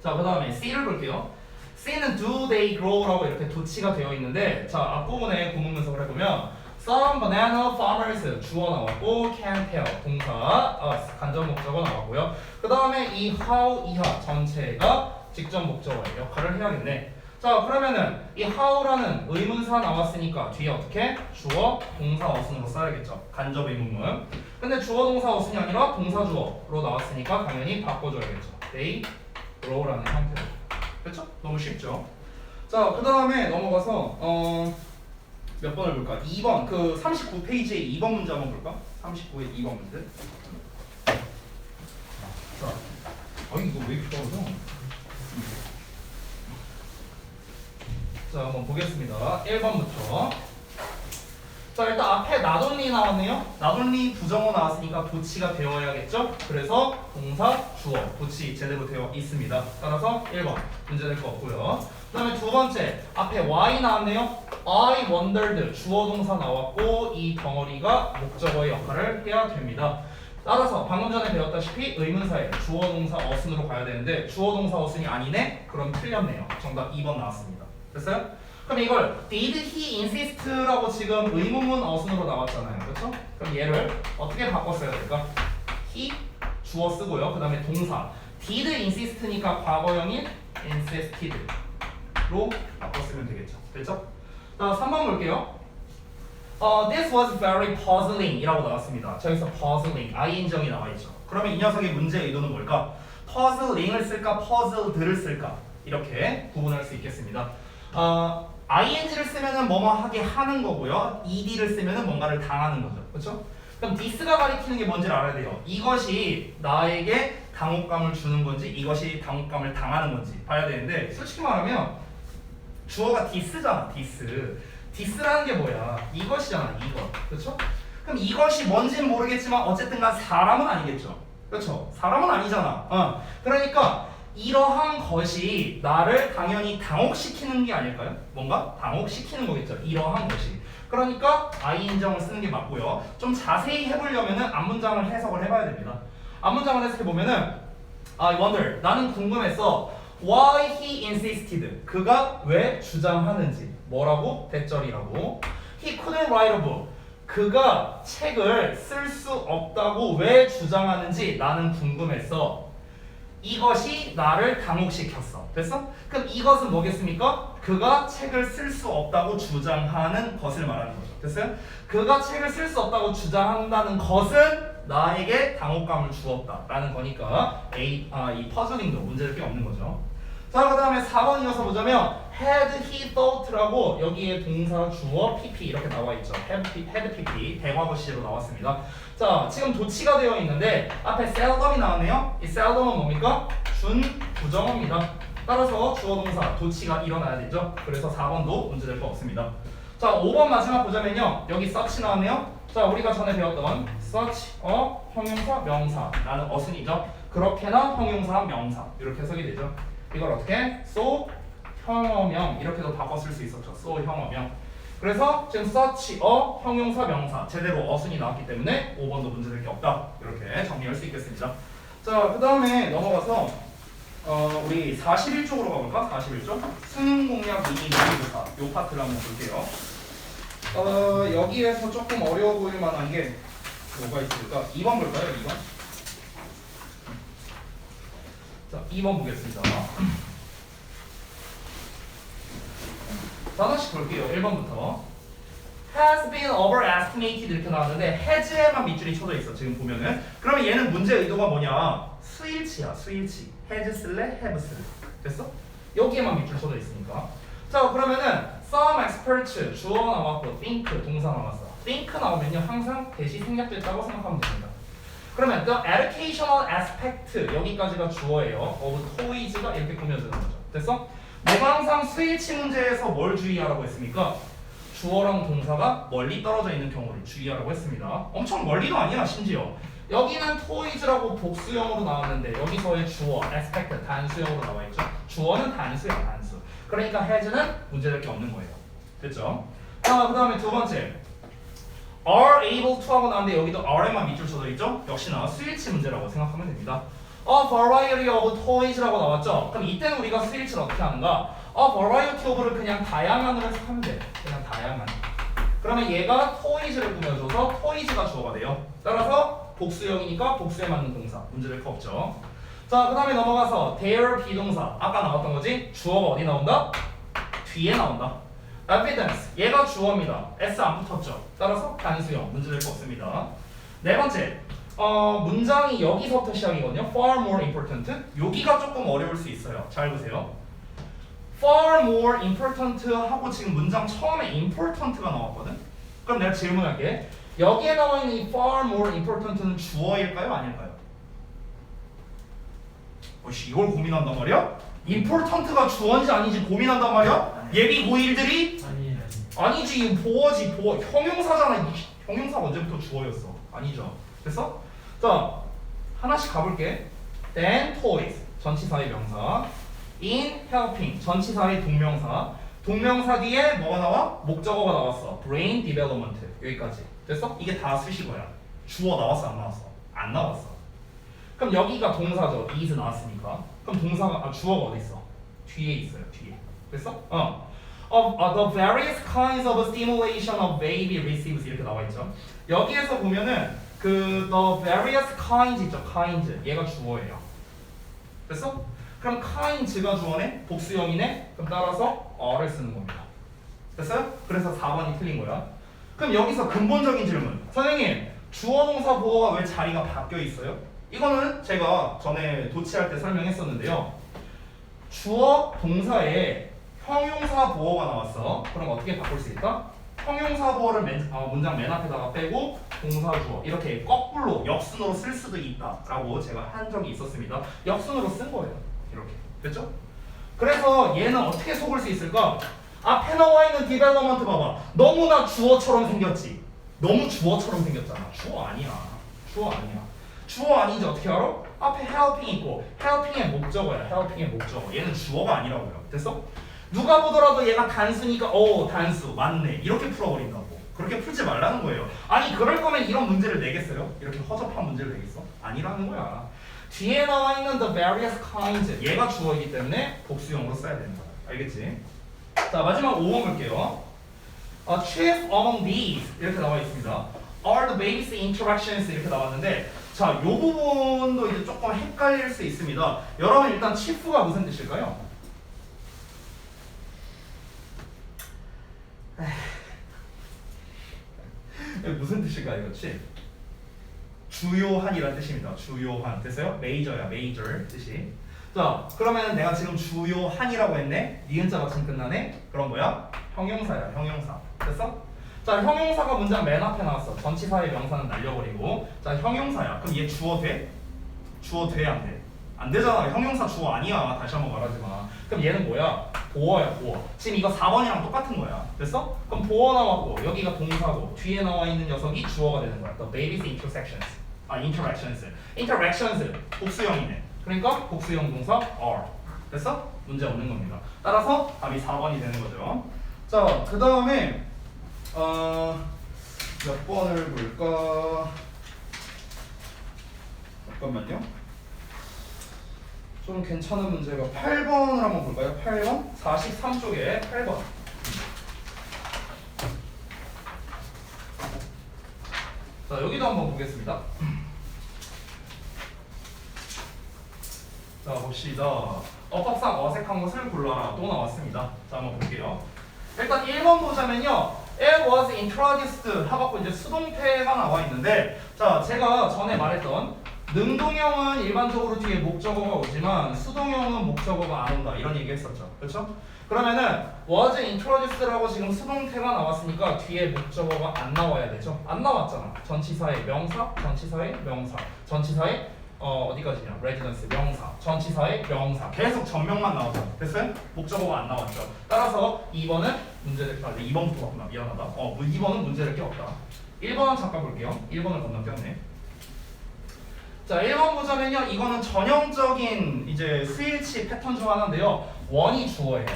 자, 그 다음에 C를 볼게요. C는 do they grow라고 이렇게 도치가 되어 있는데, 자, 앞부분에 구문 분석을 해보면 some banana farmers 주어 나왔고 can tell 동사 간접 목적어 나왔고요. 그 다음에 이 how 이하 전체가 직접 목적어의 역할을 해야겠네. 자, 그러면은 이 how라는 의문사 나왔으니까 뒤에 어떻게? 주어 동사 어순으로 써야겠죠. 간접 의문문. 근데 주어 동사 어순이 아니라 동사 주어로 나왔으니까 당연히 바꿔줘야겠죠. they grow라는 형태로. 그렇죠? 너무 쉽죠? 자, 그 다음에 넘어가서 몇 번을 볼까? 2번, 그 39페이지에 2번 문제 한번 볼까? 39의 2번 문제. 자, 이거 왜 이렇게 떨어져? 자, 한번 보겠습니다. 1번부터. 자, 일단 앞에 not only 나왔네요. not only 부정어 나왔으니까 도치가 되어야겠죠? 그래서 동사, 주어, 도치 제대로 되어 있습니다. 따라서 1번 문제될 거 없고요. 그 다음에 두 번째, 앞에 y 나왔네요. I wondered 주어 동사 나왔고 이 덩어리가 목적어의 역할을 해야 됩니다. 따라서 방금 전에 배웠다시피 의문사에 주어 동사 어순으로 가야 되는데 주어 동사 어순이 아니네? 그럼 틀렸네요. 정답 2번 나왔습니다. 됐어요? 그럼 이걸 did he insist라고 지금 의문문 어순으로 나왔잖아요. 그렇죠? 그럼 얘를 어떻게 바꿔 써야 될까? he 주어 쓰고요. 그 다음에 동사 did insist니까 과거형인 insisted로 바꿔 쓰면 되겠죠. 됐죠? 자, 3번 볼게요. This was very puzzling 이라고 나왔습니다. 저기서 puzzling, ing이 나와 있죠. 그러면 이 녀석의 문제의 의도는 뭘까? puzzling을 쓸까? puzzled를 쓸까? 이렇게 구분할 수 있겠습니다. ing를 쓰면은 뭐뭐 하게 하는 거고요. ed를 쓰면은 뭔가를 당하는 거죠. 그렇죠? 그럼 this가 가리키는 게 뭔지를 알아야 돼요. 이것이 나에게 당혹감을 주는 건지 이것이 당혹감을 당하는 건지 봐야 되는데 솔직히 말하면 주어가 this잖아. this라는 게 뭐야? 이것이잖아. 이것. 그렇죠? 그럼 이것이 뭔지는 모르겠지만 어쨌든 간 사람은 아니겠죠. 그렇죠? 사람은 아니잖아. 그러니까 이러한 것이 나를 당연히 당혹시키는 게 아닐까요? 뭔가 당혹시키는 거겠죠. 이러한 것이. 그러니까 I 인정을 쓰는 게 맞고요. 좀 자세히 해보려면은 앞문장을 해석을 해봐야 됩니다. 앞문장을 해석해 보면은 I wonder 나는 궁금했어. Why he insisted 그가 왜 주장하는지 뭐라고? 대절이라고. He couldn't write a book 그가 책을 쓸 수 없다고 왜 주장하는지 나는 궁금했어. 이것이 나를 당혹시켰어. 됐어? 그럼 이것은 뭐겠습니까? 그가 책을 쓸 수 없다고 주장하는 것을 말하는 거죠. 됐어요? 그가 책을 쓸 수 없다고 주장한다는 것은 나에게 당혹감을 주었다라는 거니까 이 퍼즐링도 문제될 게 없는 거죠. 자, 그 다음에 4번 이어서 보자면 had he thought라고 여기에 동사 주어 pp 이렇게 나와 있죠. had pp 대과거 시제로 나왔습니다. 자, 지금 도치가 되어 있는데 앞에 seldom이 나왔네요. 이 seldom은 뭡니까? 준 부정어입니다. 따라서 주어 동사 도치가 일어나야 되죠. 그래서 4번도 문제될 거 없습니다. 자, 5번 마지막 보자면요. 여기 such 나왔네요. 자, 우리가 전에 배웠던 such 형용사 명사라는 어순이죠. 그렇게나 형용사 명사 이렇게 해석이 되죠. 이걸 어떻게? so 형어명 이렇게도 바꿔 쓸 수 있었죠. so 형어명. 그래서 지금 such 형용사 명사 제대로 어순이 나왔기 때문에 5번도 문제될 게 없다. 이렇게 정리할 수 있겠습니다. 자, 그 다음에 넘어가서 우리 41쪽으로 가볼까? 41쪽 수능 공략 미니 모의고사 요 파트를 한번 볼게요. 여기에서 조금 어려워 보일 만한 게 뭐가 있을까? 2번 볼까요? 2번. 자, 2번 보겠습니다. 자, 하나씩 볼게요. 1번부터. has been overestimated 이렇게 나왔는데 has에만 밑줄이 쳐져 있어. 지금 보면은. 그러면 얘는 문제 의도가 뭐냐? 수일치야. 수일치. has 쓸래? have 쓸래? 됐어? 여기에만 밑줄 쳐져 있으니까. 자, 그러면은 some experts 주어 나왔고 think 동사 나왔어. think 나오면요 항상 대시 생략됐다고 생각하면 됩니다. 그러면 the educational aspect 여기까지가 주어예요. of toys가 이렇게 꾸며지는 거죠. 됐어? 내가 항상 스위치 문제에서 뭘 주의하라고 했습니까? 주어랑 동사가 멀리 떨어져 있는 경우를 주의하라고 했습니다. 엄청 멀리도 아니야 심지어. 여기는 toys라고 복수형으로 나왔는데 여기서의 주어 aspect 단수형으로 나와 있죠. 주어는 단수야 단수. 그러니까 has는 문제될 게 없는 거예요. 됐죠? 자, 그 다음에 두 번째 are able to 하고 나왔는데 여기도 are만 밑줄 쳐져 있죠? 역시나 스위치 문제라고 생각하면 됩니다. A variety of toys라고 나왔죠? 그럼 이때는 우리가 스위치를 어떻게 하는가? A variety of를 그냥 다양한으로 해석하면 돼. 그냥 다양한. 그러면 얘가 toys를 꾸며줘서 toys가 주어가 돼요. 따라서 복수형이니까 복수에 맞는 동사. 문제될 거 없죠. 자, 그 다음에 넘어가서 their 비동사. 아까 나왔던 거지? 주어가 어디 나온다? 뒤에 나온다. evidence. 얘가 주어입니다. S 안 붙었죠? 따라서 단수형. 문제될 거 없습니다. 네 번째. 문장이 여기서부터 시작이거든요. far more important. 여기가 조금 어려울 수 있어요. 잘 보세요. far more important 하고 지금 문장 처음에 important가 나왔거든. 그럼 내가 질문할게. 여기에 나와 있는 이 far more important는 주어일까요? 아닐까요? 이걸 고민한단 말이야? important가 주어인지 아닌지 고민한단 말이야? 예비 고일들이? 아니지. 보어지. 보어. 형용사잖아. 형용사가 언제부터 주어였어? 아니죠. 됐어? 자, 하나씩 가볼게. then toys 전치사의 명사. in helping 전치사의 동명사. 동명사 뒤에 뭐가 나와? 목적어가 나왔어. brain development 여기까지. 됐어? 이게 다 수식어야. 주어 나왔어 안 나왔어? 안 나왔어. 그럼 여기가 동사죠. is 나왔으니까. 그럼 동사가 주어가 어디 있어? 뒤에 있어요. 뒤에. 됐어? of the various kinds of stimulation of baby receives 이렇게 나와 있죠. 여기에서 보면은 그 the various kinds 있죠. kinds 얘가 주어예요. 됐어? 그럼 kinds가 주어네? 복수형이네? 그럼 따라서 어를 쓰는 겁니다. 됐어요? 그래서 4번이 틀린 거야. 그럼 여기서 근본적인 질문. 선생님, 주어 동사 보어가 왜 자리가 바뀌어 있어요? 이거는 제가 전에 도치할 때 설명했었는데요. 주어 동사에 형용사 보어가 나왔어. 그럼 어떻게 바꿀 수 있다? 형용사 보어를 문장 맨 앞에다가 빼고 동사 주어 이렇게 거꾸로 역순으로 쓸 수도 있다라고 제가 한 적이 있었습니다. 역순으로 쓴 거예요. 이렇게. 됐죠? 그래서 얘는 어떻게 속을 수 있을까? 앞에 나와 있는 디벨로먼트 봐봐. 너무나 주어처럼 생겼지. 너무 주어처럼 생겼잖아. 주어 아니야. 주어 아니야. 주어 아닌지 어떻게 알아? 앞에 helping 있고 helping의 목적어야. helping의 목적어. 얘는 주어가 아니라고요. 됐어? 누가 보더라도 얘가 단수니까 단수 맞네 이렇게 풀어버린다고. 그렇게 풀지 말라는 거예요. 아니 그럴 거면 이런 문제를 내겠어요? 이렇게 허접한 문제를 내겠어? 아니라는 거야. 뒤에 나와 있는 the various kinds 얘가 주어이기 때문에 복수형으로 써야 되는 거야. 알겠지? 자, 마지막 5번 볼게요. chief among these 이렇게 나와 있습니다. are the basic interactions 이렇게 나왔는데 자, 요 부분도 이제 조금 헷갈릴 수 있습니다. 여러분 일단 chief가 무슨 뜻일까요? 무슨 뜻일까요, 이거 chief? 주요한이란 뜻입니다. 주요한. 됐어요? 메이저야, major 뜻이. 자, 그러면 내가 지금 주요한이라고 했네? 니은자 받침 끝나네? 그럼 뭐야? 형용사야, 형용사. 됐어? 자, 형용사가 문장 맨 앞에 나왔어. 전치사의 명사는 날려버리고. 자, 형용사야. 그럼 얘 주어 돼? 주어 돼, 안 돼? 안 되잖아. 형용사 주어 아니야. 다시 한번 말하지 마. 그럼 얘는 뭐야? 보어야, 보어. 지금 이거 4번이랑 똑같은 거야. 됐어? 그럼 보어 나왔고, 여기가 동사고, 뒤에 나와 있는 녀석이 주어가 되는 거야. The baby's intersections. interactions. interactions. 복수형이네. 그러니까 복수형 동사 are. 됐어? 문제 없는 겁니다. 따라서 답이 4번이 되는 거죠. 자, 그 다음에 몇 번을 볼까? 잠깐만요. 좀 괜찮은 문제가 8번을 한번 볼까요? 8번? 43쪽에 8번. 자, 여기도 한번 보겠습니다. 자, 봅시다. 어법상 어색한 것을 골라라. 또 나왔습니다. 자, 한번 볼게요. 일단 1번 보자면요. It was introduced 하고 이제 수동태가 나와 있는데, 자, 제가 전에 말했던 능동형은 일반적으로 뒤에 목적어가 오지만 수동형은 목적어가 안 온다 이런 얘기 했었죠. 그렇죠? 그러면은 was introduced라고 지금 수동태가 나왔으니까 뒤에 목적어가 안 나와야 되죠. 안 나왔잖아. 전치사의 명사, 전치사의 명사, 전치사의 어디까지냐? residence 명사, 전치사의 명사. 계속 전명만 나왔죠. 됐어요? 목적어가 안 나왔죠. 따라서 2번은 문제될 2번부터 왔구나. 미안하다. 2번은 문제될 게 없다. 1번은 잠깐 볼게요. 1번을 건너뛰었네. 자, 1번 보자면요. 이거는 전형적인 이제 스위치 패턴 중 하나인데요. 원이 주어예요.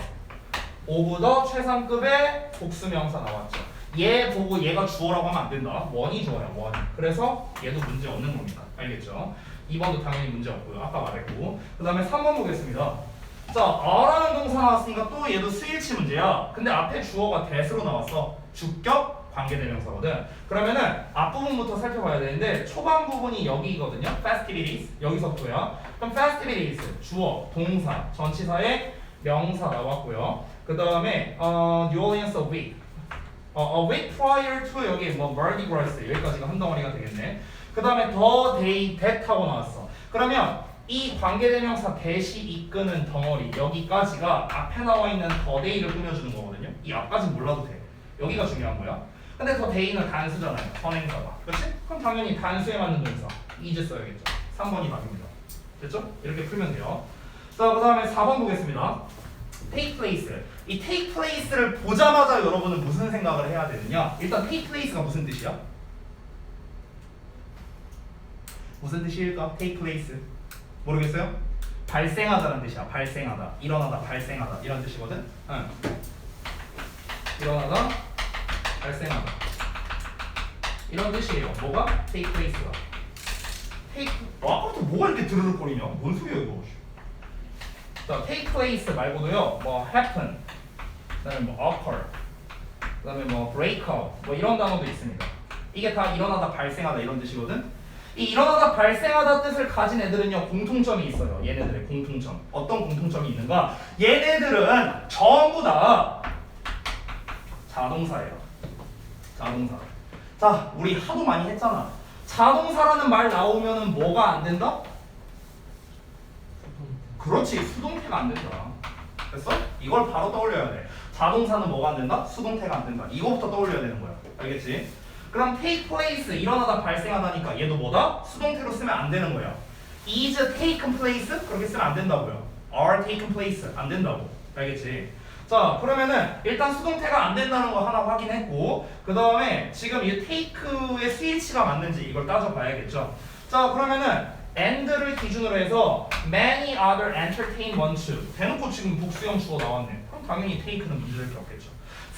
오브더 최상급의 복수명사 나왔죠. 얘 보고 얘가 주어라고 하면 안 된다. 원이 주어야 원. 그래서 얘도 문제 없는 겁니다. 알겠죠? 2번도 당연히 문제 없고요. 아까 말했고. 그 다음에 3번 보겠습니다. 자, 어라는 동사 나왔으니까 또 얘도 스위치 문제야. 근데 앞에 주어가 that으로 나왔어. 주격 관계대명사거든. 그러면은 앞부분부터 살펴봐야 되는데 초반 부분이 여기거든요. festivities 여기서부터야. 그럼 festivities 주어, 동사, 전치사의 명사 나왔고요. 그 다음에 New Orleans a week, a week prior to 여기 뭐 Mardi Gras 여기까지가 한 덩어리가 되겠네. 그 다음에 the day that 하고 나왔어. 그러면 이 관계대명사 that이 이끄는 덩어리 여기까지가 앞에 나와 있는 the day를 꾸며주는 거거든요. 이 앞까지 몰라도 돼. 여기가 중요한 거야. 근데 the day는 단수잖아요. 선행사가. 그렇지? 그럼 당연히 단수에 맞는 동사 is 써야겠죠. 3번이 답입니다. 됐죠? 이렇게 풀면 돼요. 자, 그 다음에 4번 보겠습니다. take place. 이 take place를 보자마자 여러분은 무슨 생각을 해야 되느냐? 일단 take place가 무슨 뜻이야? 무슨 뜻일까? take place. 모르겠어요? 발생하다는 뜻이야. 발생하다. 일어나다, 발생하다. 이런 뜻이거든? 응. 일어나다, 발생하다. 이런 뜻이에요. 뭐가? take place가. take. 아까부터 뭐가 이렇게 드르륵거리냐? 뭔 소리야 이거? 자, take place 말고도요. 뭐 happen, 그다음에 뭐 occur, 그다음에 뭐 break out, 뭐 이런 단어도 있습니다. 이게 다 일어나다, 발생하다 이런 뜻이거든. 이 일어나다, 발생하다 뜻을 가진 애들은요 공통점이 있어요. 얘네들의 공통점. 어떤 공통점이 있는가? 얘네들은 전부 다 자동사예요. 자동사. 자, 우리 하도 많이 했잖아. 자동사라는 말 나오면은 뭐가 안 된다? 그렇지, 수동태가 안 된다. 됐어? 이걸 바로 떠올려야 돼. 자동사는 뭐가 안 된다? 수동태가 안 된다. 이거부터 떠올려야 되는 거야. 알겠지? 그럼 take place, 일어나다 발생하다니까 얘도 뭐다? 수동태로 쓰면 안 되는 거야. is taken place? 그렇게 쓰면 안 된다고요. are taken place? 안 된다고. 알겠지? 자, 그러면은 일단 수동태가 안 된다는 거 하나 확인했고, 그 다음에 지금 이 take의 스위치가 맞는지 이걸 따져봐야겠죠. 자, 그러면은 and를 기준으로 해서 many other entertain one to 대놓고 지금 복수형 주어 나왔네. 그럼 당연히 take는 문제될 게 없겠죠.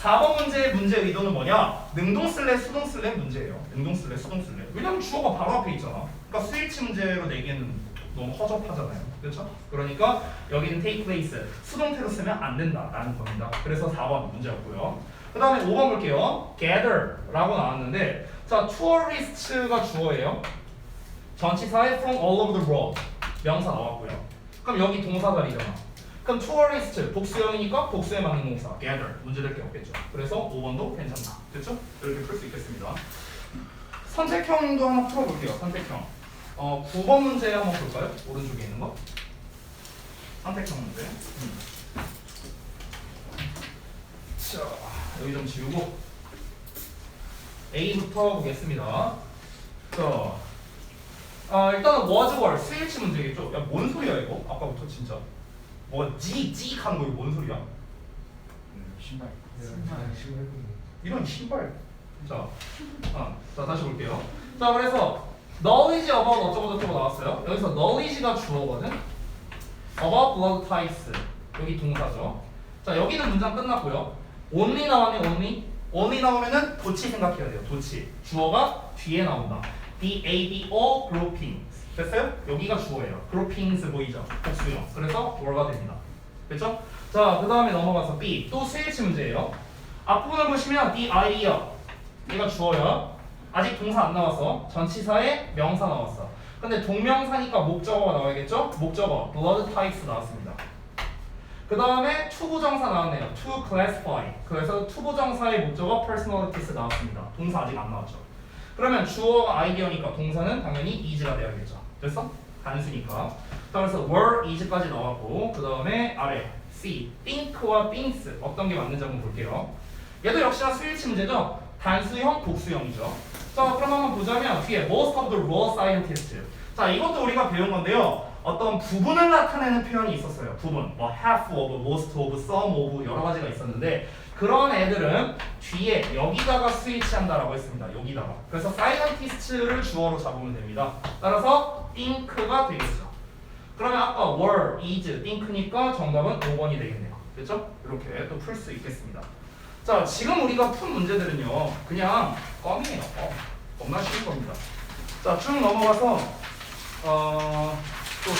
4번 문제의 문제 의도는 뭐냐? 능동 쓸래 수동 쓸래 문제예요. 능동 쓸래 수동 쓸래. 왜냐면 주어가 바로 앞에 있잖아. 그러니까 스위치 문제로 내기에는 너무 허접하잖아요. 그렇죠? 그러니까 여기는 take place 수동태로 쓰면 안 된다라는 겁니다. 그래서 4번 문제였고요. 그 다음에 5번 볼게요. gather라고 나왔는데, 자, tourist가 주어예요. 전치사의 from all over the world 명사 나왔고요. 그럼 여기 동사 자리잖아. 그럼 tourist 복수형이니까 복수에 맞는 동사 gather 문제될 게 없겠죠. 그래서 5번도 괜찮다. 됐죠? 이렇게 풀 수 있겠습니다. 선택형도 하나 풀어볼게요. 선택형. 9번 문제 한번 볼까요? 오른쪽에 있는 거. 선택형 문제. 자, 여기 좀 지우고 A부터 보겠습니다. 자. 일단은 was were 스위치 문제겠죠. 야, 뭔 소리야 이거? 아까부터 진짜 뭐가 찍 하는 거 이거 뭔 소리야? 신발. 이런 신발. 자, 자 다시 볼게요. 자, 그래서 knowledge about 어쩌고저쩌고 나왔어요. 여기서 knowledge가 주어거든. about blood types 여기 동사죠. 자, 여기는 문장 끝났고요. only 나왔네. only 나오면은 도치 생각해야 돼요. 도치. 주어가 뒤에 나온다. D-A-B-O groupings 됐어요? 여기가 주어예요. groupings 보이죠? 복수형. 그래서 뭐가 됩니다. 됐죠? 자, 그 다음에 넘어가서 B 또 스위치 문제예요. 앞부분을 보시면 the idea 얘가 주어야. 아직 동사 안 나왔어. 전치사에 명사 나왔어. 근데 동명사니까 목적어가 나와야겠죠? 목적어 blood types 나왔습니다. 그 다음에 투부정사 나왔네요. to classify. 그래서 투부정사의 목적어 personalities 나왔습니다. 동사 아직 안 나왔죠. 그러면 주어가 아이디어니까 동사는 당연히 is가 돼야겠죠. 됐어? 단수니까. 그래서 were, is까지 나왔고 그 다음에 아래 C, think와 thinks 어떤 게 맞는지 한번 볼게요. 얘도 역시나 수일치 문제죠. 단수형, 복수형이죠. 자, 그럼 한번 보자면 뒤에 most of the raw scientists. 자, 이것도 우리가 배운 건데요. 어떤 부분을 나타내는 표현이 있었어요. 부분, 뭐 half of, most of, some of 여러 가지가 있었는데 그런 애들은 뒤에 여기다가 스위치한다라고 했습니다. 여기다가. 그래서 scientist를 주어로 잡으면 됩니다. 따라서 think가 되겠죠. 그러면 아까 were, is, think니까 정답은 5번이 되겠네요. 됐죠? 이렇게 또 풀 수 있겠습니다. 자, 지금 우리가 푼 문제들은요. 그냥 껌이에요. 겁나 쉬운 겁니다. 자, 쭉 넘어가서 또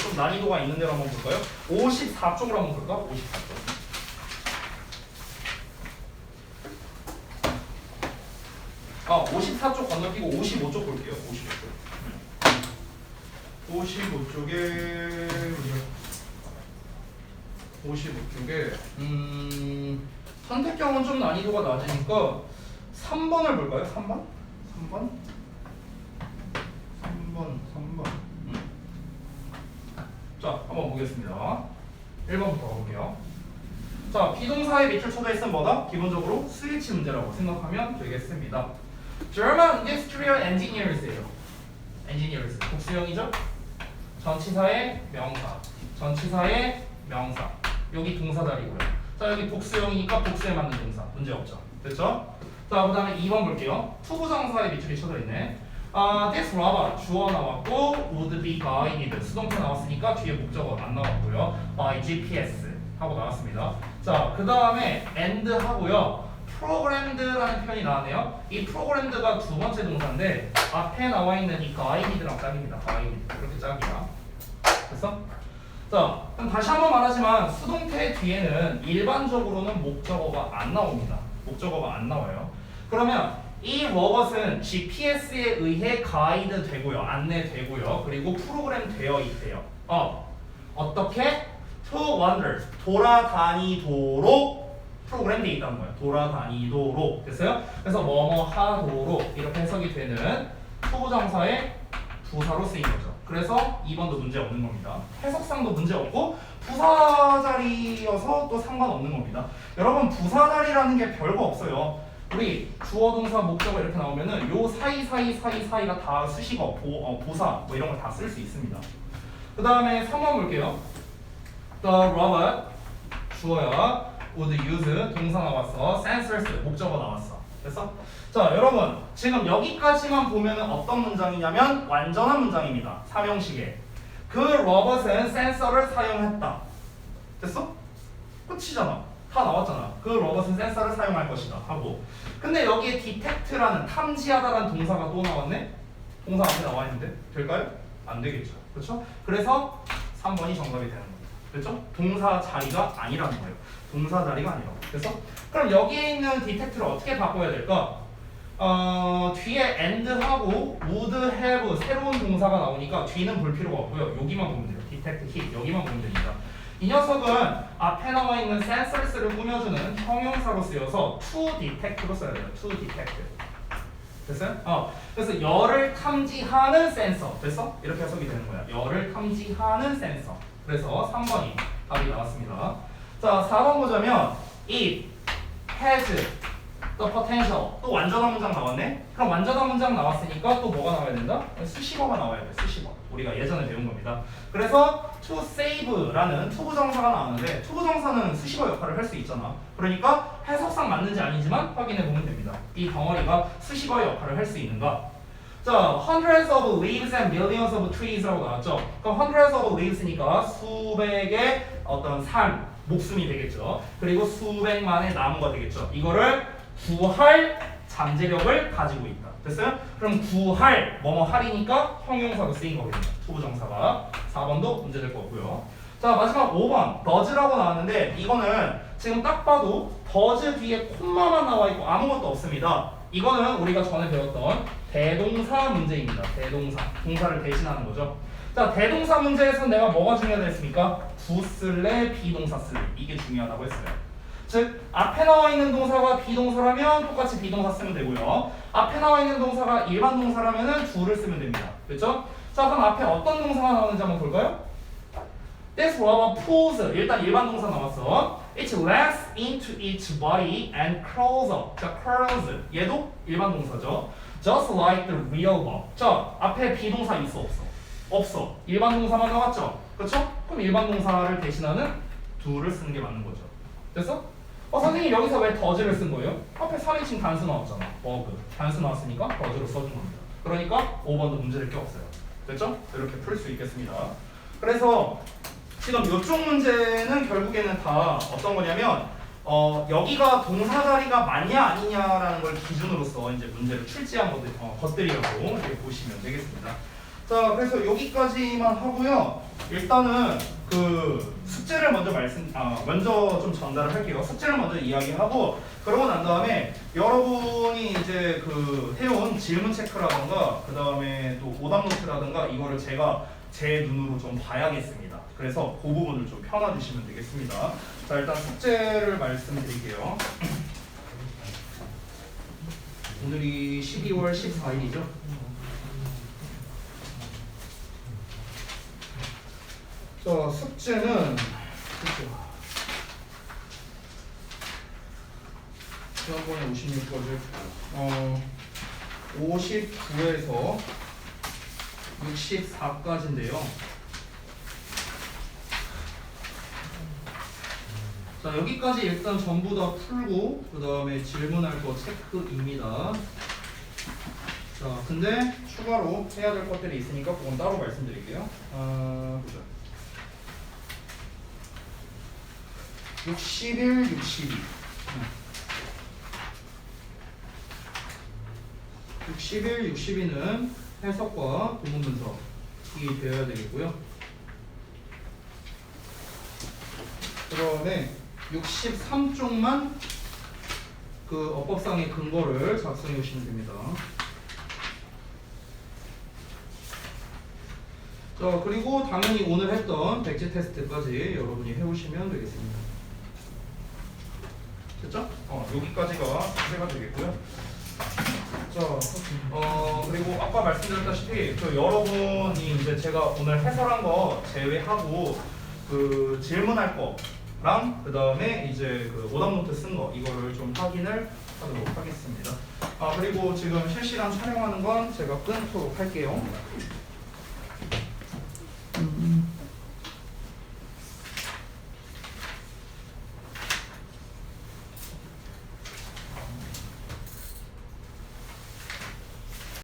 좀 난이도가 있는 데로 한번 볼까요? 54쪽으로 한번 볼까? 54쪽. 아, 54쪽 건너뛰고 55쪽 볼게요. 55쪽. 55쪽에 55쪽에 선택형은 좀 난이도가 낮으니까 3번을 볼까요? 3번? 3번. 자, 한번 보겠습니다. 1번부터 가볼게요. 자, 비동사의 밑줄 쳐져 있으면 뭐다? 기본적으로 스위치 문제라고 생각하면 되겠습니다. German Industrial Engineers예요. Engineers, 복수형이죠? 전치사의 명사. 여기 동사다리고요. 자, 여기 복수형이니까 복수에 맞는 동사. 문제 없죠. 됐죠? 자, 그 다음에 2번 볼게요. 투부정사의 밑줄이 쳐져 있네. This rubber 주어 나왔고 would be guided 수동태 나왔으니까 뒤에 목적어 안 나왔고요. by GPS 하고 나왔습니다. 자, 그 다음에 and 하고요. programmed라는 표현이 나왔네요. 이 programmed가 두 번째 동사인데 앞에 나와 있는 이 guided랑 짝입니다. guided 이렇게 짝이야. 됐어? 자, 그럼 다시 한번 말하지만 수동태 뒤에는 일반적으로는 목적어가 안 나옵니다. 목적어가 안 나와요. 그러면 이 로봇은 GPS에 의해 가이드 되고요. 안내되고요. 그리고 프로그램 되어 있대요. 어떻게? To wander. 돌아다니도록 프로그램 되어 있다는 거예요. 돌아다니도록. 됐어요? 그래서 뭐뭐 하도록 이렇게 해석이 되는 투부정사의 부사로 쓰인 거죠. 그래서 2번도 문제 없는 겁니다. 해석상도 문제 없고 부사 자리여서 또 상관없는 겁니다. 여러분 부사 자리라는 게 별거 없어요. 우리 주어 동사 목적어 이렇게 나오면은 요 사이가 다 수식어, 보사 뭐 이런 걸 다 쓸 수 있습니다. 그 다음에 3번 볼게요. The robot 주어야 would use 동사 나왔어. sensors 목적어 나왔어. 됐어? 자, 여러분 지금 여기까지만 보면은 어떤 문장이냐면 완전한 문장입니다. 삼형식에 그 로봇은 센서를 사용했다. 됐어? 끝이잖아. 다 나왔잖아. 그 로봇은 센서를 사용할 것이다 하고. 근데 여기에 detect라는 탐지하다라는 동사가 또 나왔네. 동사 앞에 나와 있는데 될까요? 안 되겠죠. 그렇죠? 그래서 3번이 정답이 되는 겁니다. 그렇죠? 동사 자리가 아니라는 거예요. 동사 자리가 아니라고. 그래서 그럼 여기에 있는 detect를 어떻게 바꿔야 될까? 뒤에 and하고 would have 새로운 동사가 나오니까 뒤는 볼 필요가 없고요. 여기만 보면 돼요. detect, hit 여기만 보면 됩니다. 이 녀석은 앞에 나와 있는 sensors를 꾸며주는 형용사로 쓰여서 to detect로 써야 돼요. to detect. 됐어요? 그래서 열을 탐지하는 센서. 됐어? 이렇게 해석이 되는 거야. 열을 탐지하는 센서. 그래서 3번이 답이 나왔습니다. 자, 4번 보자면 it has the potential. 또 완전한 문장 나왔네? 그럼 완전한 문장 나왔으니까 또 뭐가 나와야 된다? 수식어가 나와야 돼. 수식어. 우리가 예전에 배운 겁니다. 그래서 to save라는 투부정사가 나왔는데 투부정사는 수식어 역할을 할 수 있잖아. 그러니까 해석상 맞는지 아니지만 확인해 보면 됩니다. 이 덩어리가 수식어의 역할을 할 수 있는가? 자, hundreds of leaves and millions of trees라고 나왔죠. 그럼 hundreds of leaves니까 수백의 어떤 삶, 목숨이 되겠죠. 그리고 수백만의 나무가 되겠죠. 이거를 구할 잠재력을 가지고 있다. 됐어요? 그럼 구할, 뭐뭐 할이니까 형용사로 쓰인 거거든요. 투부정사가. 4번도 문제 될 거고요. 자, 마지막 5번 does라고 나왔는데 이거는 지금 딱 봐도 does 뒤에 콤마만 나와 있고 아무것도 없습니다. 이거는 우리가 전에 배웠던 대동사 문제입니다. 대동사. 동사를 대신하는 거죠. 자, 대동사 문제에서 내가 뭐가 중요하다 했습니까? 부 쓸래, 비동사 쓸래. 이게 중요하다고 했어요. 즉, 앞에 나와 있는 동사가 비동사라면 똑같이 비동사 쓰면 되고요. 앞에 나와 있는 동사가 일반 동사라면은 do를 쓰면 됩니다. 그렇죠? 자, 그럼 앞에 어떤 동사가 나오는지 한번 볼까요? This rubber pulls. 일단 일반 동사 나왔어. It lets into its body and curls up. 자, curls. 얘도 일반 동사죠. Just like the real verb. 자, 앞에 비동사 있어 없어? 없어. 일반 동사만 나왔죠. 그렇죠? 그럼 일반 동사를 대신하는 do를 쓰는 게 맞는 거죠. 됐어? 선생님 여기서 왜 does를 쓴 거예요? 앞에 3인칭 단수 나왔잖아. verb. 단수 나왔으니까 does로 써준 겁니다. 그러니까 5번도 문제될 게 없어요. 됐죠? 이렇게 풀 수 있겠습니다. 그래서 지금 이쪽 문제는 결국에는 다 어떤 거냐면 여기가 동사 자리가 맞냐 아니냐라는 걸 기준으로서 이제 문제를 출제한 것들이라고 이렇게 보시면 되겠습니다. 자, 그래서 여기까지만 하고요. 일단은 그 숙제를 먼저 좀 전달을 할게요. 숙제를 먼저 이야기하고 그러고 난 다음에 여러분이 이제 그 해온 질문 체크라든가 그 다음에 또 오답 노트라든가 이거를 제가 제 눈으로 좀 봐야겠습니다. 그래서 그 부분을 좀 펴놔주시면 되겠습니다. 자, 일단 숙제를 말씀드릴게요. 오늘이 12월 14일이죠. 자, 숙제는 지난번에 56까지 59에서 64까지인데요. 자, 여기까지 일단 전부 다 풀고 그 다음에 질문할 거 체크입니다. 자, 근데 추가로 해야 될 것들이 있으니까 그건 따로 말씀드릴게요. 보자. 61, 62. 61, 62는 해석과 부분 분석이 되어야 되겠고요. 그 다음에 63쪽만 그 어법상의 근거를 작성해 주시면 됩니다. 자, 그리고 당연히 오늘 했던 백지 테스트까지 여러분이 해오시면 되겠습니다. 됐죠? 여기까지가 숙제가 되겠고요. 자, 그리고 아까 말씀드렸다시피 그 여러분이 이제 제가 오늘 해설한 거 제외하고 그 질문할 거랑 그 다음에 이제 그 오답노트 쓴 거 이거를 좀 확인을 하도록 하겠습니다. 그리고 지금 실시간 촬영하는 건 제가 끊도록 할게요.